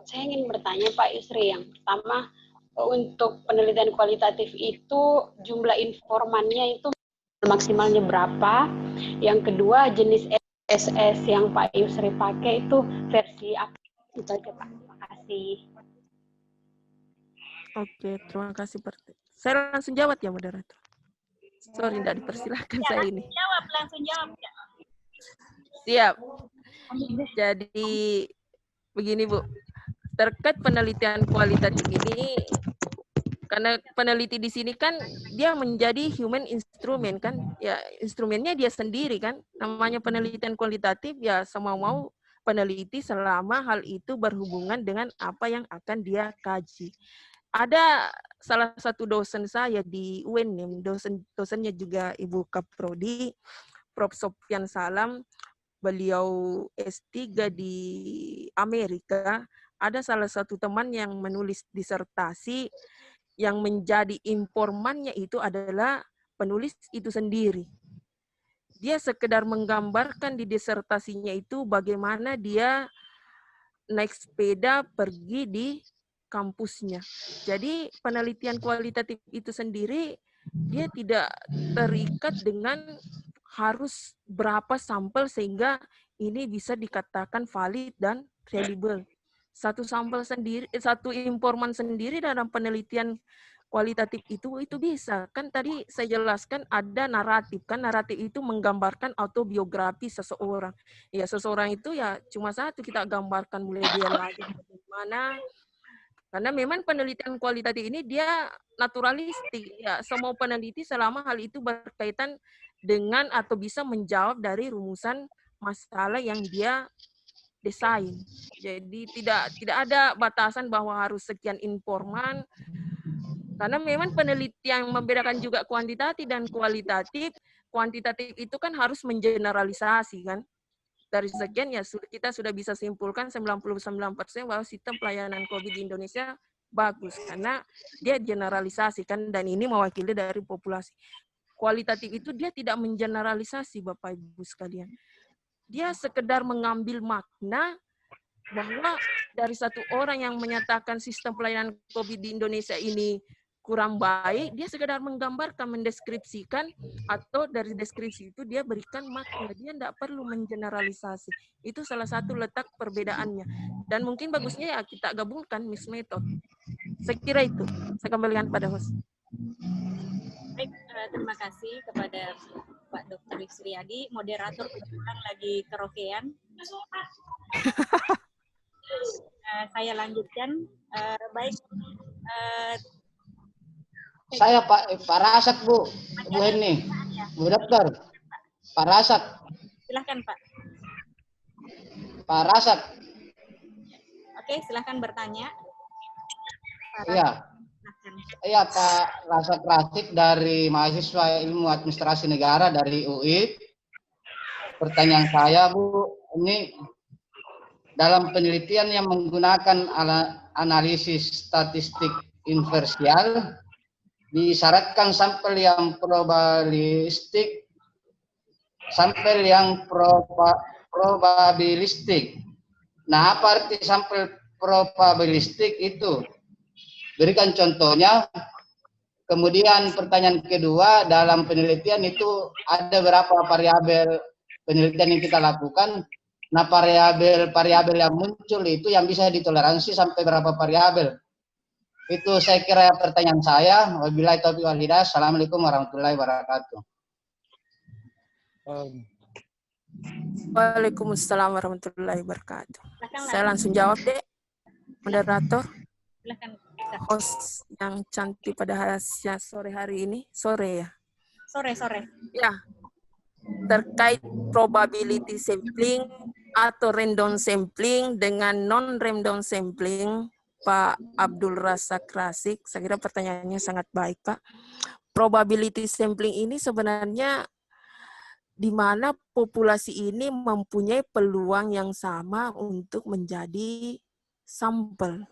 Saya ingin bertanya Pak Yusri, yang pertama untuk penelitian kualitatif itu jumlah informannya itu maksimalnya berapa? Yang kedua, jenis SS yang Pak Yusri pakai itu versi apa? Itu aja Pak. Terima kasih. Oke, terima kasih. Saya langsung jawab ya, moderator. Sorry, tidak dipersilahkan saya ini. Langsung jawab. Siap. Jadi, begini Bu, terkait penelitian kualitatif ini, karena peneliti di sini kan dia menjadi human instrument kan, ya instrumennya dia sendiri kan, namanya penelitian kualitatif ya semau-mau peneliti selama hal itu berhubungan dengan apa yang akan dia kaji. Ada salah satu dosen saya di UNM, dosennya juga Ibu Kaprodi, Prof. Sofyan Salam, beliau S3 di Amerika. Ada salah satu teman yang menulis disertasi yang menjadi informannya itu adalah penulis itu sendiri. Dia sekedar menggambarkan di disertasinya itu bagaimana dia naik sepeda pergi di kampusnya. Jadi penelitian kualitatif itu sendiri dia tidak terikat dengan harus berapa sampel sehingga ini bisa dikatakan valid dan reliable. Satu sampel sendiri, satu informan sendiri dalam penelitian kualitatif itu bisa. Kan tadi saya jelaskan ada naratif. Kan naratif itu menggambarkan autobiografi seseorang. Ya seseorang itu ya cuma satu kita gambarkan mulai dia lahir bagaimana. Karena memang penelitian kualitatif ini dia naturalistik. Ya semua peneliti selama hal itu berkaitan dengan atau bisa menjawab dari rumusan masalah yang dia desain. Jadi tidak ada batasan bahwa harus sekian informan. Karena memang penelitian yang membedakan juga kuantitatif dan kualitatif. Kuantitatif itu kan harus mengeneralisasi kan. Dari sekian ya kita sudah bisa simpulkan 99% bahwa sistem pelayanan COVID di Indonesia bagus karena dia generalisasi kan dan ini mewakili dari populasi. Kualitatif itu dia tidak mengeneralisasi Bapak Ibu sekalian. Dia sekedar mengambil makna bahwa dari satu orang yang menyatakan sistem pelayanan COVID di Indonesia ini kurang baik, dia sekedar menggambarkan, mendeskripsikan, atau dari deskripsi itu dia berikan makna. Dia tidak perlu mengeneralisasi. Itu salah satu letak perbedaannya. Dan mungkin bagusnya ya kita gabungkan mixed method. Saya kira itu. Saya kembalikan pada host. Baik, terima kasih kepada Pak Dr. Yusriyadi. Moderator kebetulan lagi karaokean. Saya lanjutkan. Baik. Saya Pak Rasat, Bu Heni, Bu Dokter. Pak Rasat. Silahkan Pak. Pak Rasat. Oke, silahkan bertanya. Iya. Iya, Pak Rasat Rasid dari mahasiswa Ilmu Administrasi Negara dari UI. Pertanyaan saya, Bu, ini dalam penelitian yang menggunakan analisis statistik inversial, disyaratkan sampel yang probabilistik, sampel yang probabilistik. Nah, apa arti sampel probabilistik itu? Berikan contohnya. Kemudian pertanyaan kedua, dalam penelitian itu ada berapa variabel penelitian yang kita lakukan. Nah, variabel yang muncul itu yang bisa ditoleransi sampai berapa variabel. Itu saya kira pertanyaan saya. Wabillahi taufiq wal hidayah. Assalamualaikum warahmatullahi wabarakatuh. Waalaikumsalam warahmatullahi wabarakatuh. Saya langsung jawab deh, moderator. Silahkan. Host yang cantik pada sore hari ini. Sore ya? Sore. Ya. Terkait probability sampling atau random sampling dengan non-random sampling, Pak Abdul Razak Rasik, saya kira pertanyaannya sangat baik, Pak. Probability sampling ini sebenarnya di mana populasi ini mempunyai peluang yang sama untuk menjadi sampel.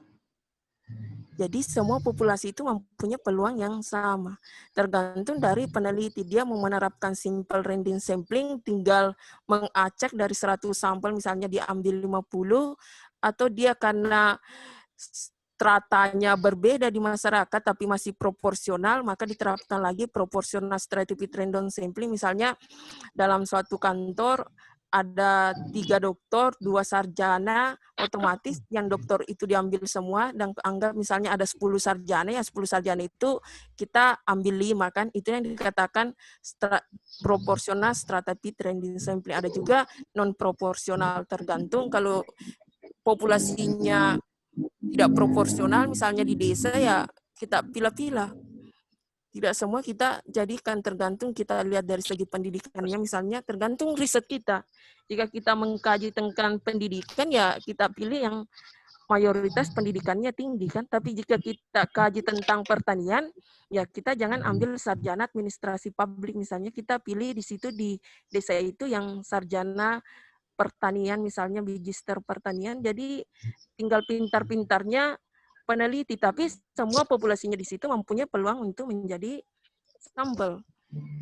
Jadi semua populasi itu mempunyai peluang yang sama. Tergantung dari peneliti. Dia mau menerapkan simple random sampling, tinggal mengacak dari 100 sampel, misalnya diambil 50, atau dia karena stratanya berbeda di masyarakat tapi masih proporsional, maka diterapkan lagi proporsional stratified random sampling. Misalnya dalam suatu kantor ada 3 dokter, 2 sarjana, otomatis yang dokter itu diambil semua, dan anggap misalnya ada 10 sarjana, ya 10 sarjana itu kita ambil 5 kan, itu yang dikatakan proporsional stratified random sampling. Ada juga non proporsional, tergantung kalau populasinya tidak proporsional, misalnya di desa ya kita pilih-pilih. Tidak semua kita jadikan, tergantung kita lihat dari segi pendidikannya, misalnya tergantung riset kita. Jika kita mengkaji tentang pendidikan, ya kita pilih yang mayoritas pendidikannya tinggi kan. Tapi jika kita kaji tentang pertanian, ya kita jangan ambil sarjana administrasi publik, misalnya kita pilih di situ di desa itu yang sarjana pertanian, misalnya magister pertanian. Jadi tinggal pintar-pintarnya peneliti, tapi semua populasinya di situ mempunyai peluang untuk menjadi sampel.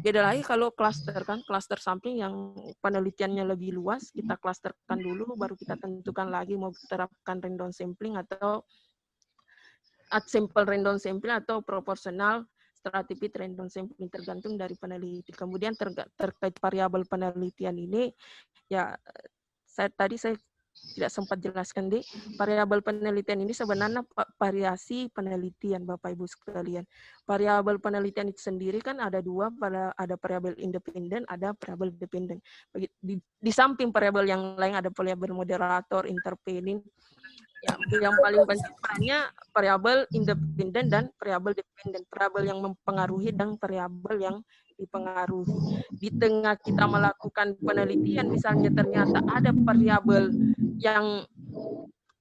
Beda lagi kalau klaster kan, klaster sampling yang penelitiannya lebih luas, kita klasterkan dulu, baru kita tentukan lagi mau terapkan random sampling atau simple random sampling atau proporsional stratified random sampling, tergantung dari peneliti. Kemudian terkait variabel penelitian ini, ya tadi saya tidak sempat jelaskan, Dek. Variabel penelitian ini sebenarnya variasi penelitian, Bapak Ibu sekalian. Variabel penelitian itu sendiri kan ada dua, ada variabel independen, ada variabel dependen. Di samping variabel yang lain ada variabel moderator, intervening. Ya, yang paling penting perannya variabel independen dan variabel dependen. Variabel yang mempengaruhi dan variabel yang dipengaruhi. Di tengah kita melakukan penelitian, misalnya ternyata ada variabel yang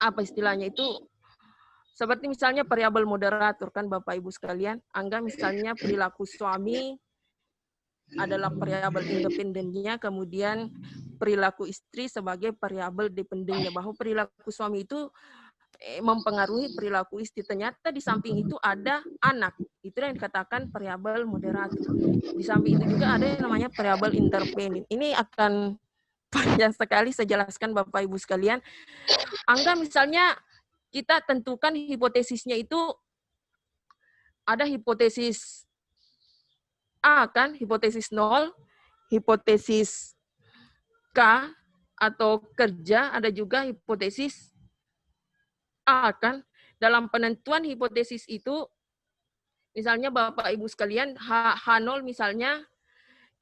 apa istilahnya itu, seperti misalnya variabel moderator kan Bapak Ibu sekalian, anggap misalnya perilaku suami adalah variabel independennya, kemudian perilaku istri sebagai variabel dependennya, bahwa perilaku suami itu mempengaruhi perilaku istri. Ternyata di samping itu ada anak, itu yang dikatakan variabel moderator. Di samping itu juga ada yang namanya variabel intervening. Ini akan panjang sekali saya jelaskan Bapak Ibu sekalian. Anggap misalnya kita tentukan hipotesisnya itu ada hipotesis A kan, hipotesis 0, hipotesis K atau kerja, ada juga hipotesis A kan. Dalam penentuan hipotesis itu, misalnya Bapak Ibu sekalian, H0 misalnya,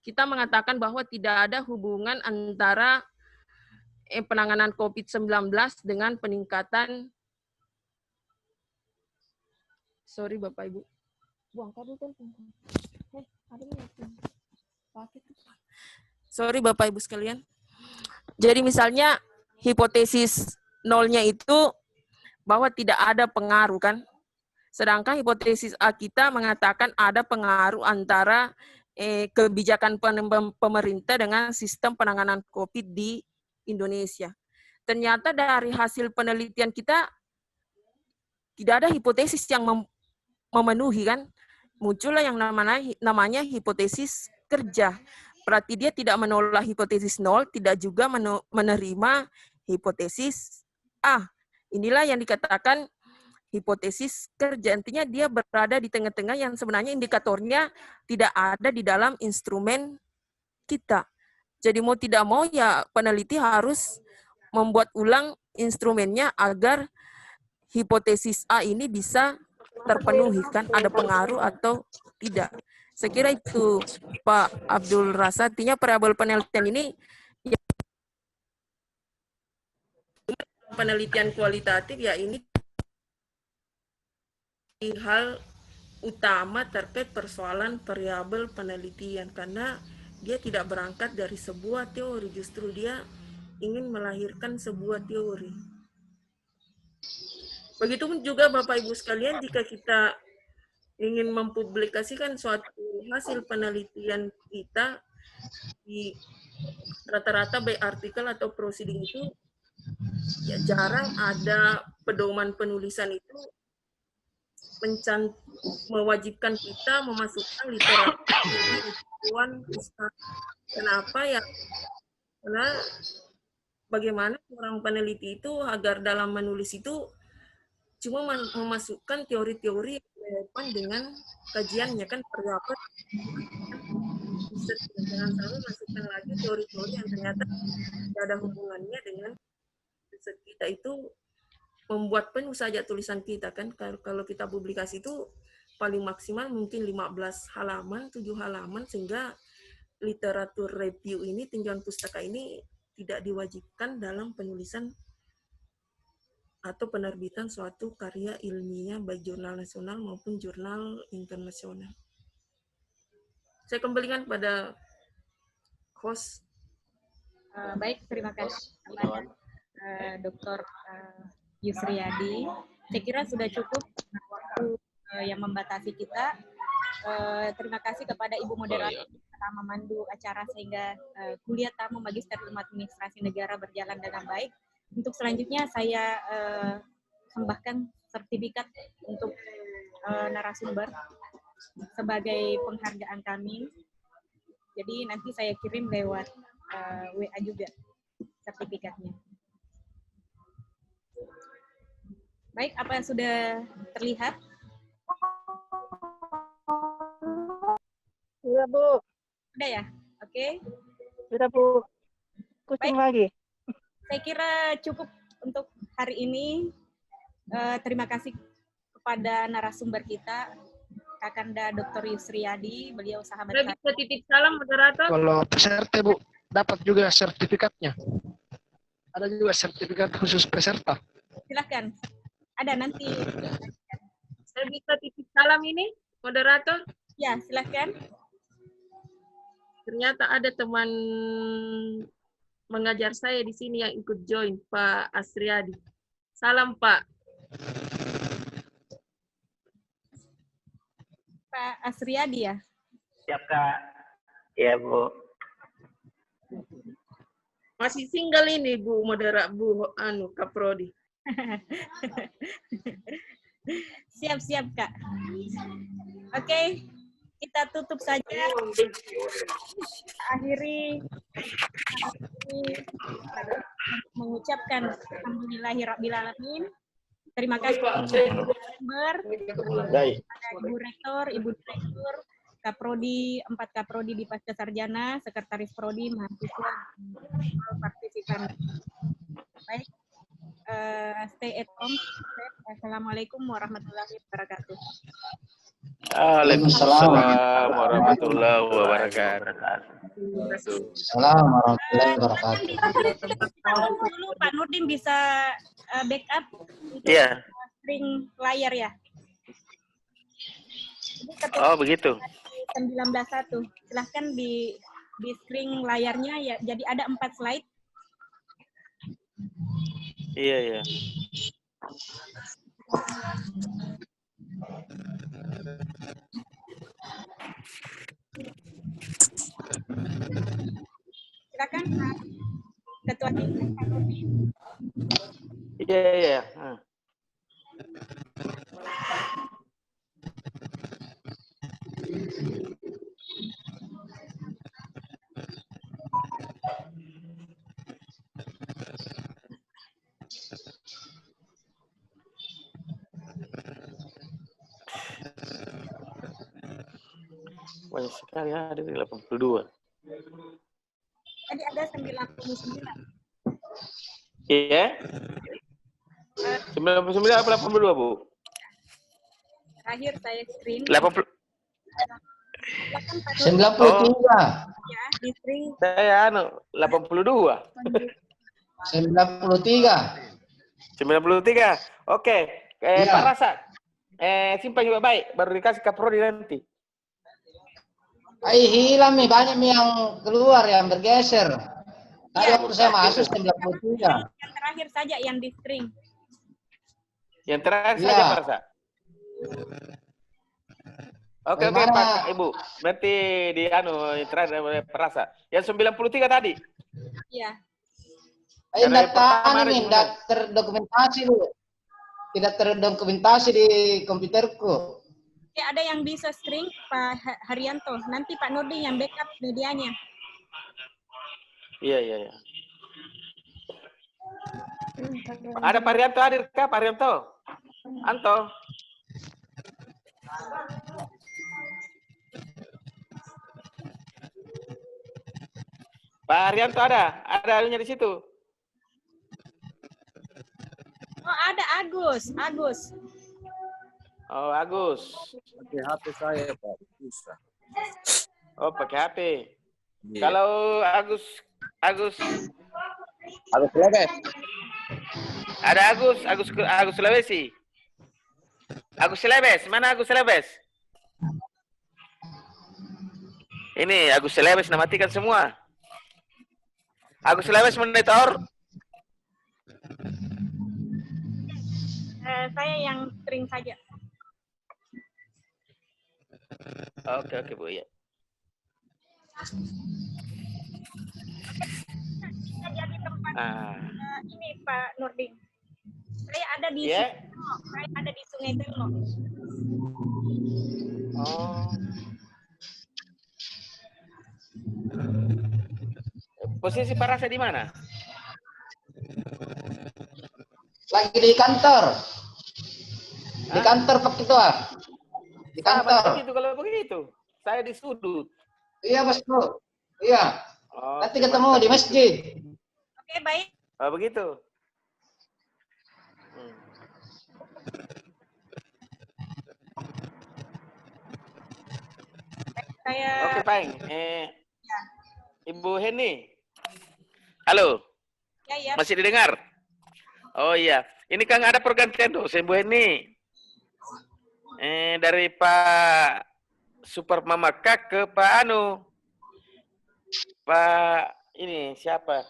kita mengatakan bahwa tidak ada hubungan antara penanganan COVID-19 dengan peningkatan, sorry Bapak Ibu, sorry Bapak Ibu sekalian. Jadi misalnya hipotesis nolnya itu bahwa tidak ada pengaruh kan. Sedangkan hipotesis A kita mengatakan ada pengaruh antara kebijakan pemerintah dengan sistem penanganan COVID di Indonesia. Ternyata dari hasil penelitian kita tidak ada hipotesis yang memenuhi kan. Muncullah yang namanya hipotesis kerja. Berarti dia tidak menolak hipotesis 0, tidak juga menerima hipotesis A. Inilah yang dikatakan hipotesis kerja. Intinya dia berada di tengah-tengah yang sebenarnya indikatornya tidak ada di dalam instrumen kita. Jadi mau tidak mau ya peneliti harus membuat ulang instrumennya agar hipotesis A ini bisa terpenuhi, kan ada pengaruh atau tidak. Saya kira itu Pak Abdul Rasa. Artinya variabel penelitian ini ya, penelitian kualitatif ya ini hal utama terkait persoalan variabel penelitian, karena dia tidak berangkat dari sebuah teori, justru dia ingin melahirkan sebuah teori. Begitupun juga Bapak Ibu sekalian, jika kita ingin mempublikasikan suatu hasil penelitian kita di rata-rata baik artikel atau proceeding itu, ya jarang ada pedoman penulisan itu mewajibkan kita memasukkan literatur pustaka. Kenapa ya? Karena bagaimana orang peneliti itu agar dalam menulis itu cuma memasukkan teori-teori relevan dengan kajiannya kan perlu jangan selalu masukkan lagi teori-teori yang ternyata tidak ada hubungannya dengan riset kita. Itu membuat penuh saja tulisan kita kan. Kalau kita publikasi itu paling maksimal mungkin 15 halaman, 7 halaman, sehingga literatur review ini, tinjauan pustaka ini tidak diwajibkan dalam penulisan atau penerbitan suatu karya ilmiah baik jurnal nasional maupun jurnal internasional. Saya kembalikan pada host. Baik, terima kasih kepada Dr. Yusriyadi. Saya kira sudah cukup waktu yang membatasi kita. Terima kasih kepada Ibu Moderator telah memandu acara sehingga kuliah tamu Magister Ilmu Administrasi Negara berjalan dengan baik. Untuk selanjutnya saya persembahkan sertifikat untuk narasumber sebagai penghargaan kami. Jadi nanti saya kirim lewat WA juga sertifikatnya. Baik, apa yang sudah terlihat? Sudah, Bu. Sudah ya? Oke. Sudah, Bu. Kucing lagi. Saya kira cukup untuk hari ini. Terima kasih kepada narasumber kita, Kakanda Dr. Yusriyadi, beliau sahabat Saya bisa titip salam, moderator? Kalau peserta Bu, dapat juga sertifikatnya. Ada juga sertifikat khusus peserta. Silahkan, ada nanti. Saya bisa titip salam ini, moderator? Ya, silahkan. Ternyata ada teman mengajar saya di sini yang ikut join, Pak Asriadi. Salam, Pak. Pak Asriadi ya? Siap, Kak. Iya, Bu. Masih single ini, Bu, Bu Kaprodi. Siap-siap, Kak. Oke, kita tutup saja. Akhiri mengucapkan alhamdulillahirrahmanirrahim. Terima kasih narasumber, Baik. Ibu Rektor, Ibu Direktur, Kaprodi, 4 Kaprodi di Pasca Sarjana, Sekretaris Prodi, mahasiswa, partisipan. Baik, stay at home. Assalamualaikum warahmatullahi wabarakatuh. Waalaikumsalam warahmatullahi wabarakatuh. Salam warahmatullahi wabarakatuh. Dulu Pak Nurdin bisa backup untuk Iya. string layar ya. Oh, begitu. 19.1. Silahkan di string layarnya ya. Jadi ada 4 slide. Iya, iya. Silakan Pak Ketua Tim Pak Nurdin. Iya, iya. Banyak sekali, ada di 82. Tadi ada 99. Iya. 99 apa 82, Bu? Terakhir saya screen. 80. Silakan Pak Nurdin 93. ya di string. Saya 82. 93. 93. Oke. Iya. Pak Rasa. Simpan juga baik, baru dikasih Kaprodi nanti. Hilang nih, banyak nih yang keluar, yang bergeser. Tadi Iya. waktu saya masuk 93. Yang terakhir saja yang di string. Yang terakhir Iya. saja Pak Rasa. Oke, oke Bagaimana? Pak Ibu. Nanti di yang terakhir Pak Rasa. Yang 93 tadi. Iya. Tidak pertama nih, tidak terdokumentasi dulu. Tidak terdokumentasi di komputerku. Oke, ada yang bisa string Pak Haryanto. Nanti Pak Nurdin yang backup medianya. Iya, iya, iya. Ada Pak Rianto hadir kah, Pak Rianto? Anto. Pak Rianto ada anunya di situ. Oh, ada Agus. Agus. Oh, Agus. Pakai HP saya, Pak. Bisa. Oh, pakai HP. Iya. Kalau Agus Lebes. ada Agus Sulawesi. Agus Selebes, mana Agus Selebes? Ini Agus Selebes, matikan semua. Agus Selebes monitor. Saya yang string saja. Oke, oke Bu, ya. Jadi tempat ini Pak Nurdin. Saya ada di Ya. Sungai, saya ada di Sungai Terno. Oh. Posisi Pak Rasa di mana? Lagi di kantor. Di kantor Pak Ketua. Di kantor. Begitu kalau begitu. Saya di sudut. Iya, Bosku. Iya. Oh, Nanti ketemu di masjid. Oke, baik. Oh, begitu. Saya Oke, Pak. Ibu Heni. Halo. ya. Masih didengar? Oh iya. Ini kan ada pergantian dosen, Bu Heni. Dari Pak Super Mamaka ke Pak Pak ini siapa?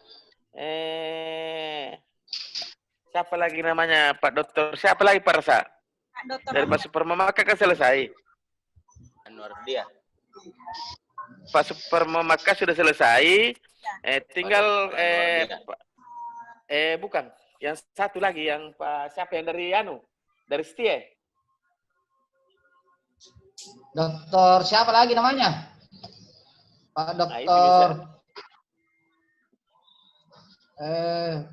Siapa lagi namanya? Pak Dokter. Siapa lagi Pak Rasa? Pak Dokter. Dari Pak Super Mamaka kan selesai. Anwar dia. Pak Super Mamaka sudah selesai. Tinggal bukan. Yang satu lagi yang Pak siapa yang dari dari Setia. Dokter siapa lagi namanya? Pak Dokter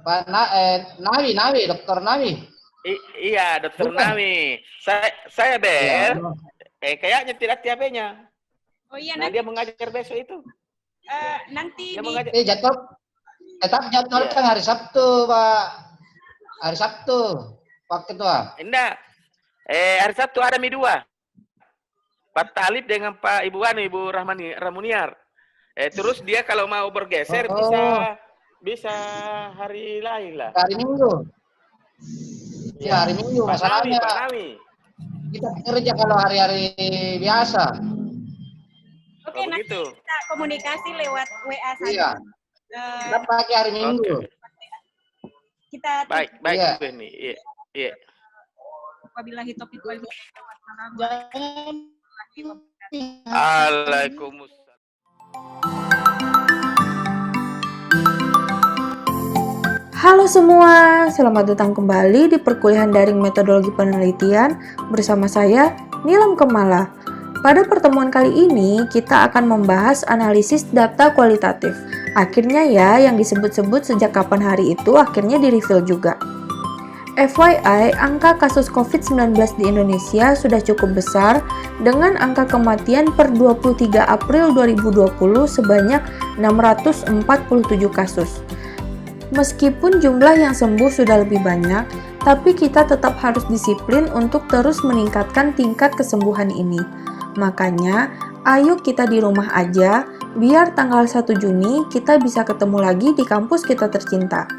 Pak Nawi, Dokter Nawi. Iya, Dokter Nawi. Saya Bel. Kayaknya tidak TAP-nya. Oh iya, nah, dia mengajar besok itu. Nanti dia di... mengajar. Jadwal kan hari Sabtu, Pak. Hari Sabtu, Pak Ketua. Enggak. Hari Sabtu ada Mi 2. Pak Talib dengan Pak Ibu Ramuniar. Terus dia kalau mau bergeser bisa hari lain lah. Hari Minggu. Ya, hari Minggu masalahnya. Pak Nawi. Kita kerja kalau hari-hari biasa. Oke, nanti kita komunikasi lewat WA saja. Iya. Kita pakai hari Minggu. Kita baik iya. Ini. Iya. Wabillahi taufiq wal hidayah. Waalaikumsalam. Halo semua, selamat datang kembali di perkuliahan daring metodologi penelitian bersama saya, Nilam Kemala. Pada pertemuan kali ini, kita akan membahas analisis data kualitatif. Akhirnya ya, yang disebut-sebut sejak kapan hari itu akhirnya di-reveal juga. FYI, angka kasus COVID-19 di Indonesia sudah cukup besar dengan angka kematian per 23 April 2020 sebanyak 647 kasus. Meskipun jumlah yang sembuh sudah lebih banyak, tapi kita tetap harus disiplin untuk terus meningkatkan tingkat kesembuhan ini. Makanya, ayo kita di rumah aja, biar tanggal 1 Juni kita bisa ketemu lagi di kampus kita tercinta.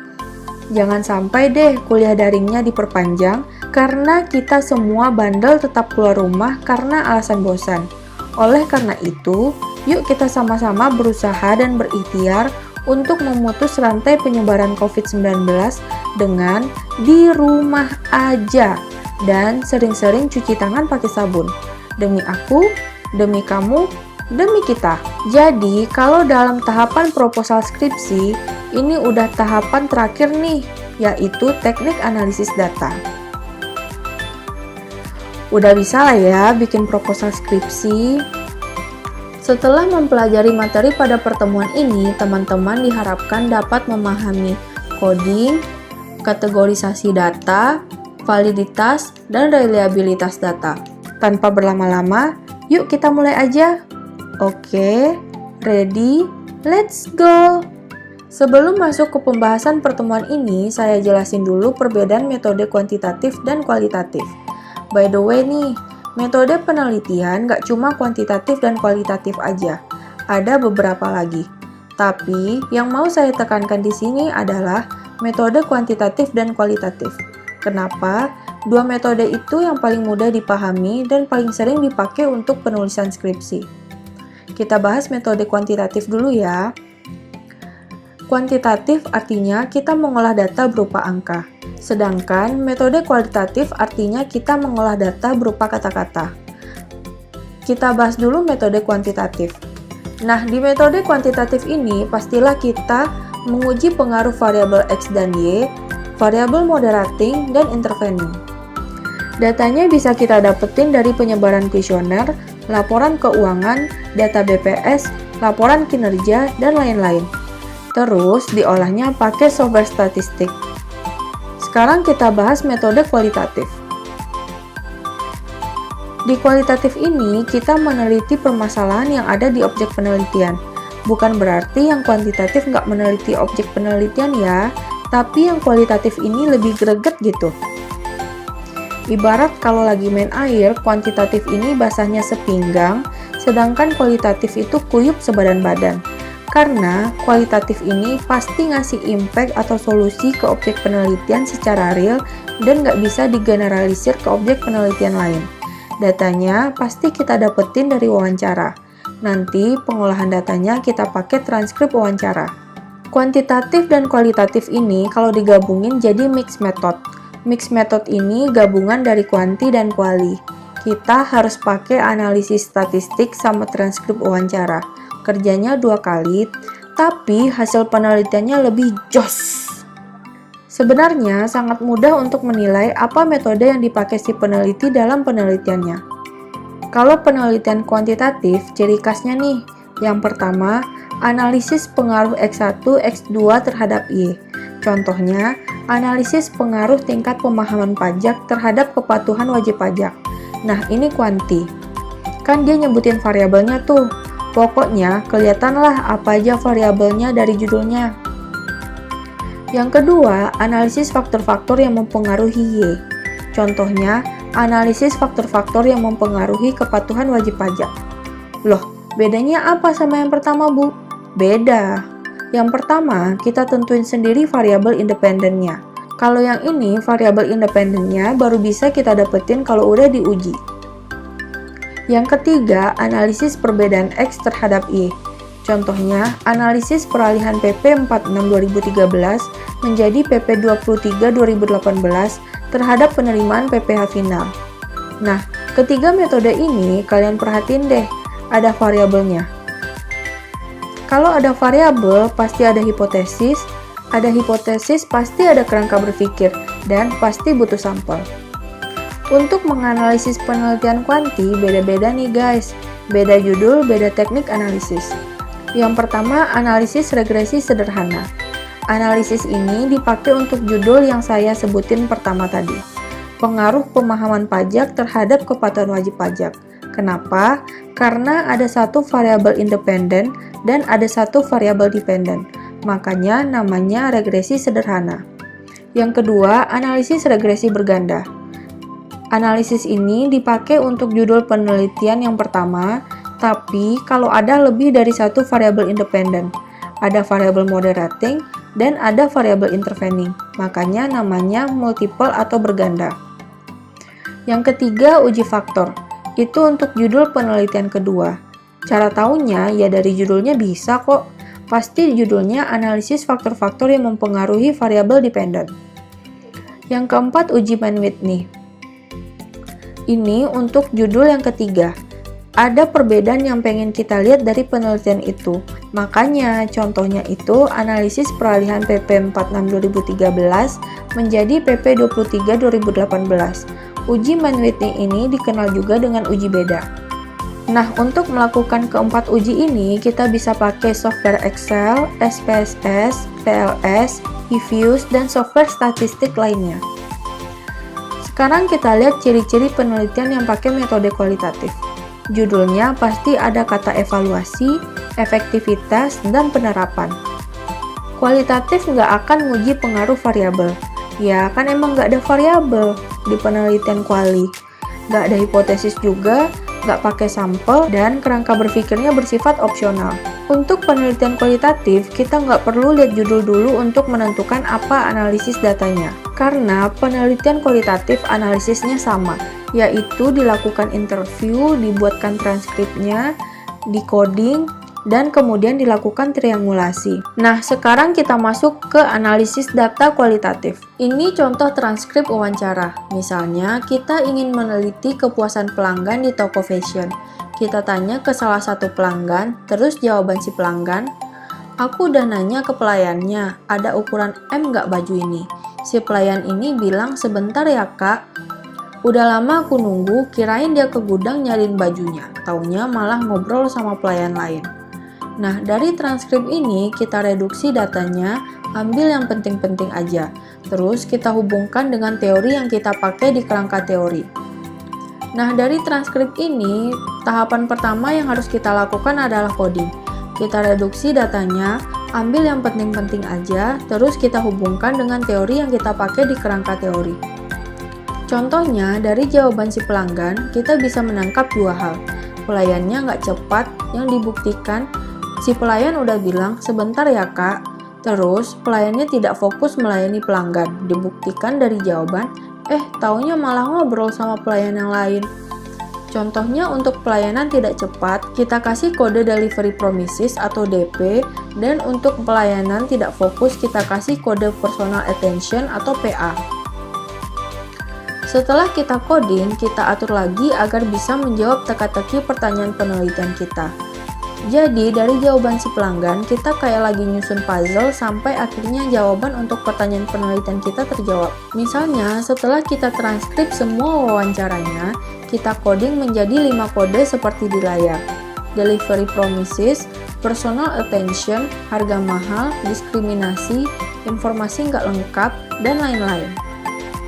Jangan sampai deh kuliah daringnya diperpanjang, karena kita semua bandel tetap keluar rumah karena alasan bosan. Oleh karena itu, yuk kita sama-sama berusaha dan berikhtiar untuk memutus rantai penyebaran COVID-19 dengan di rumah aja dan sering-sering cuci tangan pakai sabun. Demi aku, demi kamu, demi kita. Jadi, kalau dalam tahapan proposal skripsi, ini udah tahapan terakhir nih, yaitu teknik analisis data. Udah bisa lah ya bikin proposal skripsi. Setelah mempelajari materi pada pertemuan ini, teman-teman diharapkan dapat memahami coding, kategorisasi data, validitas, dan reliabilitas data. Tanpa berlama-lama, yuk kita mulai aja. Oke, ready, let's go! Sebelum masuk ke pembahasan pertemuan ini, saya jelasin dulu perbedaan metode kuantitatif dan kualitatif. By the way nih, metode penelitian nggak cuma kuantitatif dan kualitatif aja, ada beberapa lagi. Tapi, yang mau saya tekankan di sini adalah metode kuantitatif dan kualitatif. Kenapa? Dua metode itu yang paling mudah dipahami dan paling sering dipakai untuk penulisan skripsi. Kita bahas metode kuantitatif dulu ya. Kuantitatif artinya kita mengolah data berupa angka. Sedangkan metode kualitatif artinya kita mengolah data berupa kata-kata. Kita bahas dulu metode kuantitatif. Nah, di metode kuantitatif ini pastilah kita menguji pengaruh variabel X dan Y, variabel moderating, dan intervening. Datanya bisa kita dapetin dari penyebaran kuesioner, laporan keuangan, data BPS, laporan kinerja, dan lain-lain. Terus diolahnya pakai software statistik. Sekarang kita bahas metode kualitatif. Di kualitatif ini, kita meneliti permasalahan yang ada di objek penelitian. Bukan berarti yang kuantitatif nggak meneliti objek penelitian ya, Tapi yang kualitatif ini lebih greget gitu. Ibarat kalau lagi main air, kuantitatif ini basahnya sepinggang, sedangkan kualitatif itu kuyup sebadan badan. Karena kualitatif ini pasti ngasih impact atau solusi ke objek penelitian secara real dan nggak bisa digeneralisir ke objek penelitian lain. Datanya pasti kita dapetin dari wawancara. Nanti pengolahan datanya kita pakai transkrip wawancara. Kuantitatif dan kualitatif ini kalau digabungin jadi mixed method. Mixed method ini gabungan dari kuanti dan kuali. Kita harus pakai analisis statistik sama transkrip wawancara. Kerjanya 2 kali, tapi hasil penelitiannya lebih jos. Sebenarnya sangat mudah untuk menilai apa metode yang dipakai si peneliti dalam penelitiannya. Kalau penelitian kuantitatif, ciri khasnya nih. Yang pertama, analisis pengaruh X1, X2 terhadap Y. Contohnya, analisis pengaruh tingkat pemahaman pajak terhadap kepatuhan wajib pajak. Nah, ini kuanti. Kan dia nyebutin variabelnya tuh. Pokoknya, kelihatanlah apa aja variabelnya dari judulnya. Yang kedua, analisis faktor-faktor yang mempengaruhi Y. Contohnya, analisis faktor-faktor yang mempengaruhi kepatuhan wajib pajak. Loh, bedanya apa sama yang pertama, Bu? Beda. Yang pertama, kita tentuin sendiri variabel independennya. Kalau yang ini, variabel independennya baru bisa kita dapetin kalau udah diuji. Yang ketiga, analisis perbedaan X terhadap Y. Contohnya, analisis peralihan PP 46/2013 menjadi PP 23/2018 terhadap penerimaan PPh final. Nah, ketiga metode ini kalian perhatiin deh, ada variabelnya. Kalau ada variabel, pasti ada hipotesis pasti ada kerangka berpikir, dan pasti butuh sampel. Untuk menganalisis penelitian kuanti, beda-beda nih guys. Beda judul, beda teknik analisis. Yang pertama, analisis regresi sederhana. Analisis ini dipakai untuk judul yang saya sebutin pertama tadi. Pengaruh pemahaman pajak terhadap kepatuhan wajib pajak. Kenapa? Karena ada satu variabel independen dan ada satu variabel dependen. Makanya namanya regresi sederhana. Yang kedua, analisis regresi berganda. Analisis ini dipakai untuk judul penelitian yang pertama, tapi kalau ada lebih dari satu variabel independen, ada variabel moderating dan ada variabel intervening. Makanya namanya multiple atau berganda. Yang ketiga, uji faktor. Itu untuk judul penelitian kedua. Cara taunya ya dari judulnya bisa kok. Pasti judulnya analisis faktor-faktor yang mempengaruhi variabel dependen. Yang keempat, uji bandwidth nih. Ini untuk judul yang ketiga. Ada perbedaan yang pengen kita lihat dari penelitian itu. Makanya contohnya itu analisis peralihan PP 46/2013 menjadi PP 23/2018. Uji bandwidth ini dikenal juga dengan uji beda. Nah, untuk melakukan keempat uji ini, kita bisa pakai software Excel, SPSS, PLS, eViews, dan software statistik lainnya. Sekarang kita lihat ciri-ciri penelitian yang pakai metode kualitatif. Judulnya pasti ada kata evaluasi, efektivitas, dan penerapan. Kualitatif nggak akan nguji pengaruh variabel. Ya, kan emang nggak ada variabel di penelitian kuali. Nggak ada hipotesis juga, nggak pakai sampel, dan kerangka berpikirnya bersifat opsional. Untuk penelitian kualitatif, kita nggak perlu lihat judul dulu untuk menentukan apa analisis datanya. Karena penelitian kualitatif analisisnya sama, yaitu dilakukan interview, dibuatkan transkripnya, decoding, dan kemudian dilakukan triangulasi. Nah, sekarang kita masuk ke analisis data kualitatif. Ini contoh transkrip wawancara. Misalnya, kita ingin meneliti kepuasan pelanggan di toko fashion. Kita tanya ke salah satu pelanggan, terus jawaban si pelanggan, "Aku udah nanya ke pelayannya, ada ukuran M nggak baju ini?" Si pelayan ini bilang, "Sebentar ya kak, udah lama aku nunggu, kirain dia ke gudang nyariin bajunya. Taunya malah ngobrol sama pelayan lain." Nah, dari transkrip ini kita reduksi datanya, ambil yang penting-penting aja. Terus kita hubungkan dengan teori yang kita pakai di kerangka teori. Nah, dari transkrip ini, tahapan pertama yang harus kita lakukan adalah coding. Kita reduksi datanya, Ambil yang penting-penting aja, terus kita hubungkan dengan teori yang kita pakai di kerangka teori. Contohnya, dari jawaban si pelanggan, kita bisa menangkap dua hal. Pelayannya nggak cepat, yang dibuktikan si pelayan udah bilang, sebentar ya kak. Terus, pelayannya tidak fokus melayani pelanggan, dibuktikan dari jawaban, taunya malah ngobrol sama pelayan yang lain. Contohnya untuk pelayanan tidak cepat, kita kasih kode delivery promises atau DP, dan untuk pelayanan tidak fokus, kita kasih kode personal attention atau PA. Setelah kita coding, kita atur lagi agar bisa menjawab teka-teki pertanyaan penelitian kita. Jadi, dari jawaban si pelanggan, kita kayak lagi nyusun puzzle sampai akhirnya jawaban untuk pertanyaan penelitian kita terjawab. Misalnya, setelah kita transkrip semua wawancaranya, kita coding menjadi 5 kode seperti di layar. Delivery promises, personal attention, harga mahal, diskriminasi, informasi nggak lengkap, dan lain-lain.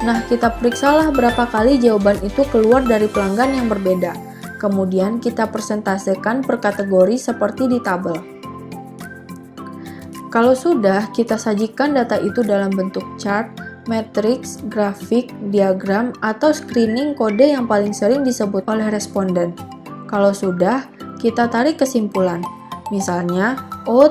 Nah, kita periksalah berapa kali jawaban itu keluar dari pelanggan yang berbeda. Kemudian kita persentasekan per kategori seperti di tabel. Kalau sudah, kita sajikan data itu dalam bentuk chart, matriks, grafik, diagram, atau screening kode yang paling sering disebut oleh responden. Kalau sudah, kita tarik kesimpulan. Misalnya,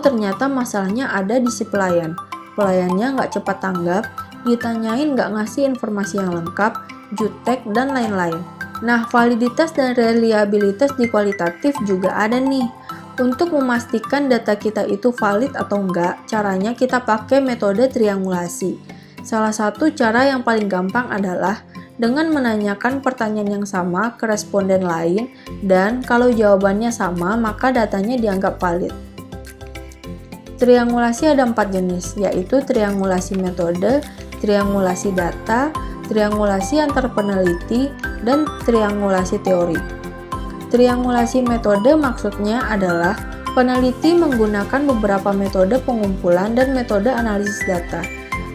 ternyata masalahnya ada di si pelayan. Pelayannya nggak cepat tanggap, ditanyain nggak ngasih informasi yang lengkap, jutek, dan lain-lain. Nah, validitas dan reliabilitas di kualitatif juga ada nih. Untuk memastikan data kita itu valid atau enggak, caranya kita pakai metode triangulasi. Salah satu cara yang paling gampang adalah dengan menanyakan pertanyaan yang sama ke responden lain, dan kalau jawabannya sama, maka datanya dianggap valid. Triangulasi ada 4 jenis, yaitu triangulasi metode, triangulasi data, triangulasi antar peneliti, dan triangulasi teori. Triangulasi metode maksudnya adalah peneliti menggunakan beberapa metode pengumpulan dan metode analisis data.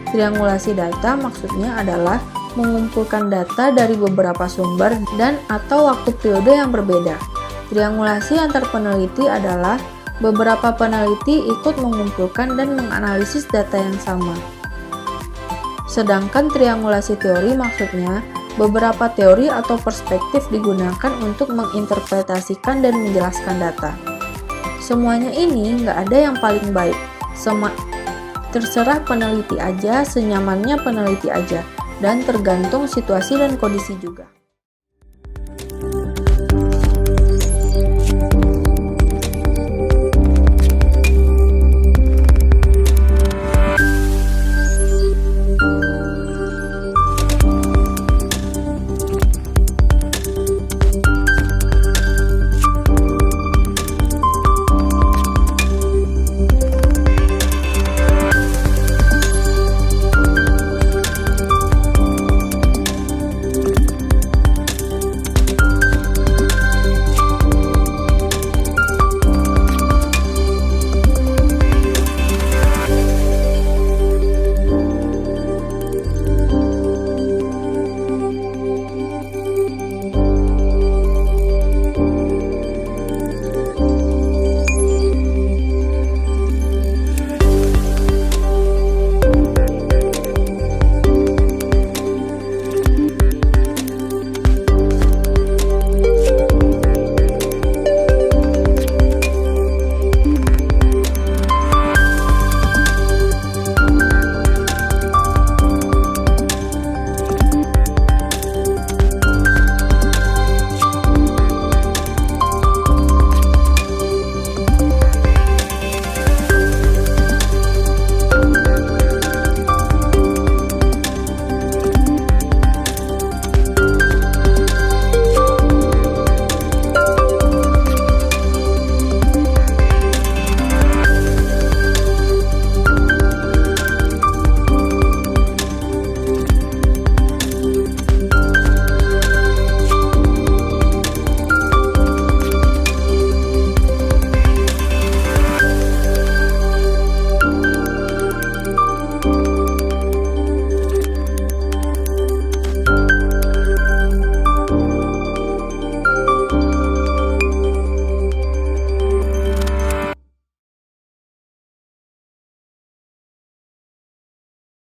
Triangulasi data maksudnya adalah mengumpulkan data dari beberapa sumber dan atau waktu periode yang berbeda. Triangulasi antar peneliti adalah beberapa peneliti ikut mengumpulkan dan menganalisis data yang sama. Sedangkan triangulasi teori maksudnya beberapa teori atau perspektif digunakan untuk menginterpretasikan dan menjelaskan data. Semuanya ini nggak ada yang paling baik. Terserah peneliti aja, senyamannya peneliti aja, dan tergantung situasi dan kondisi juga.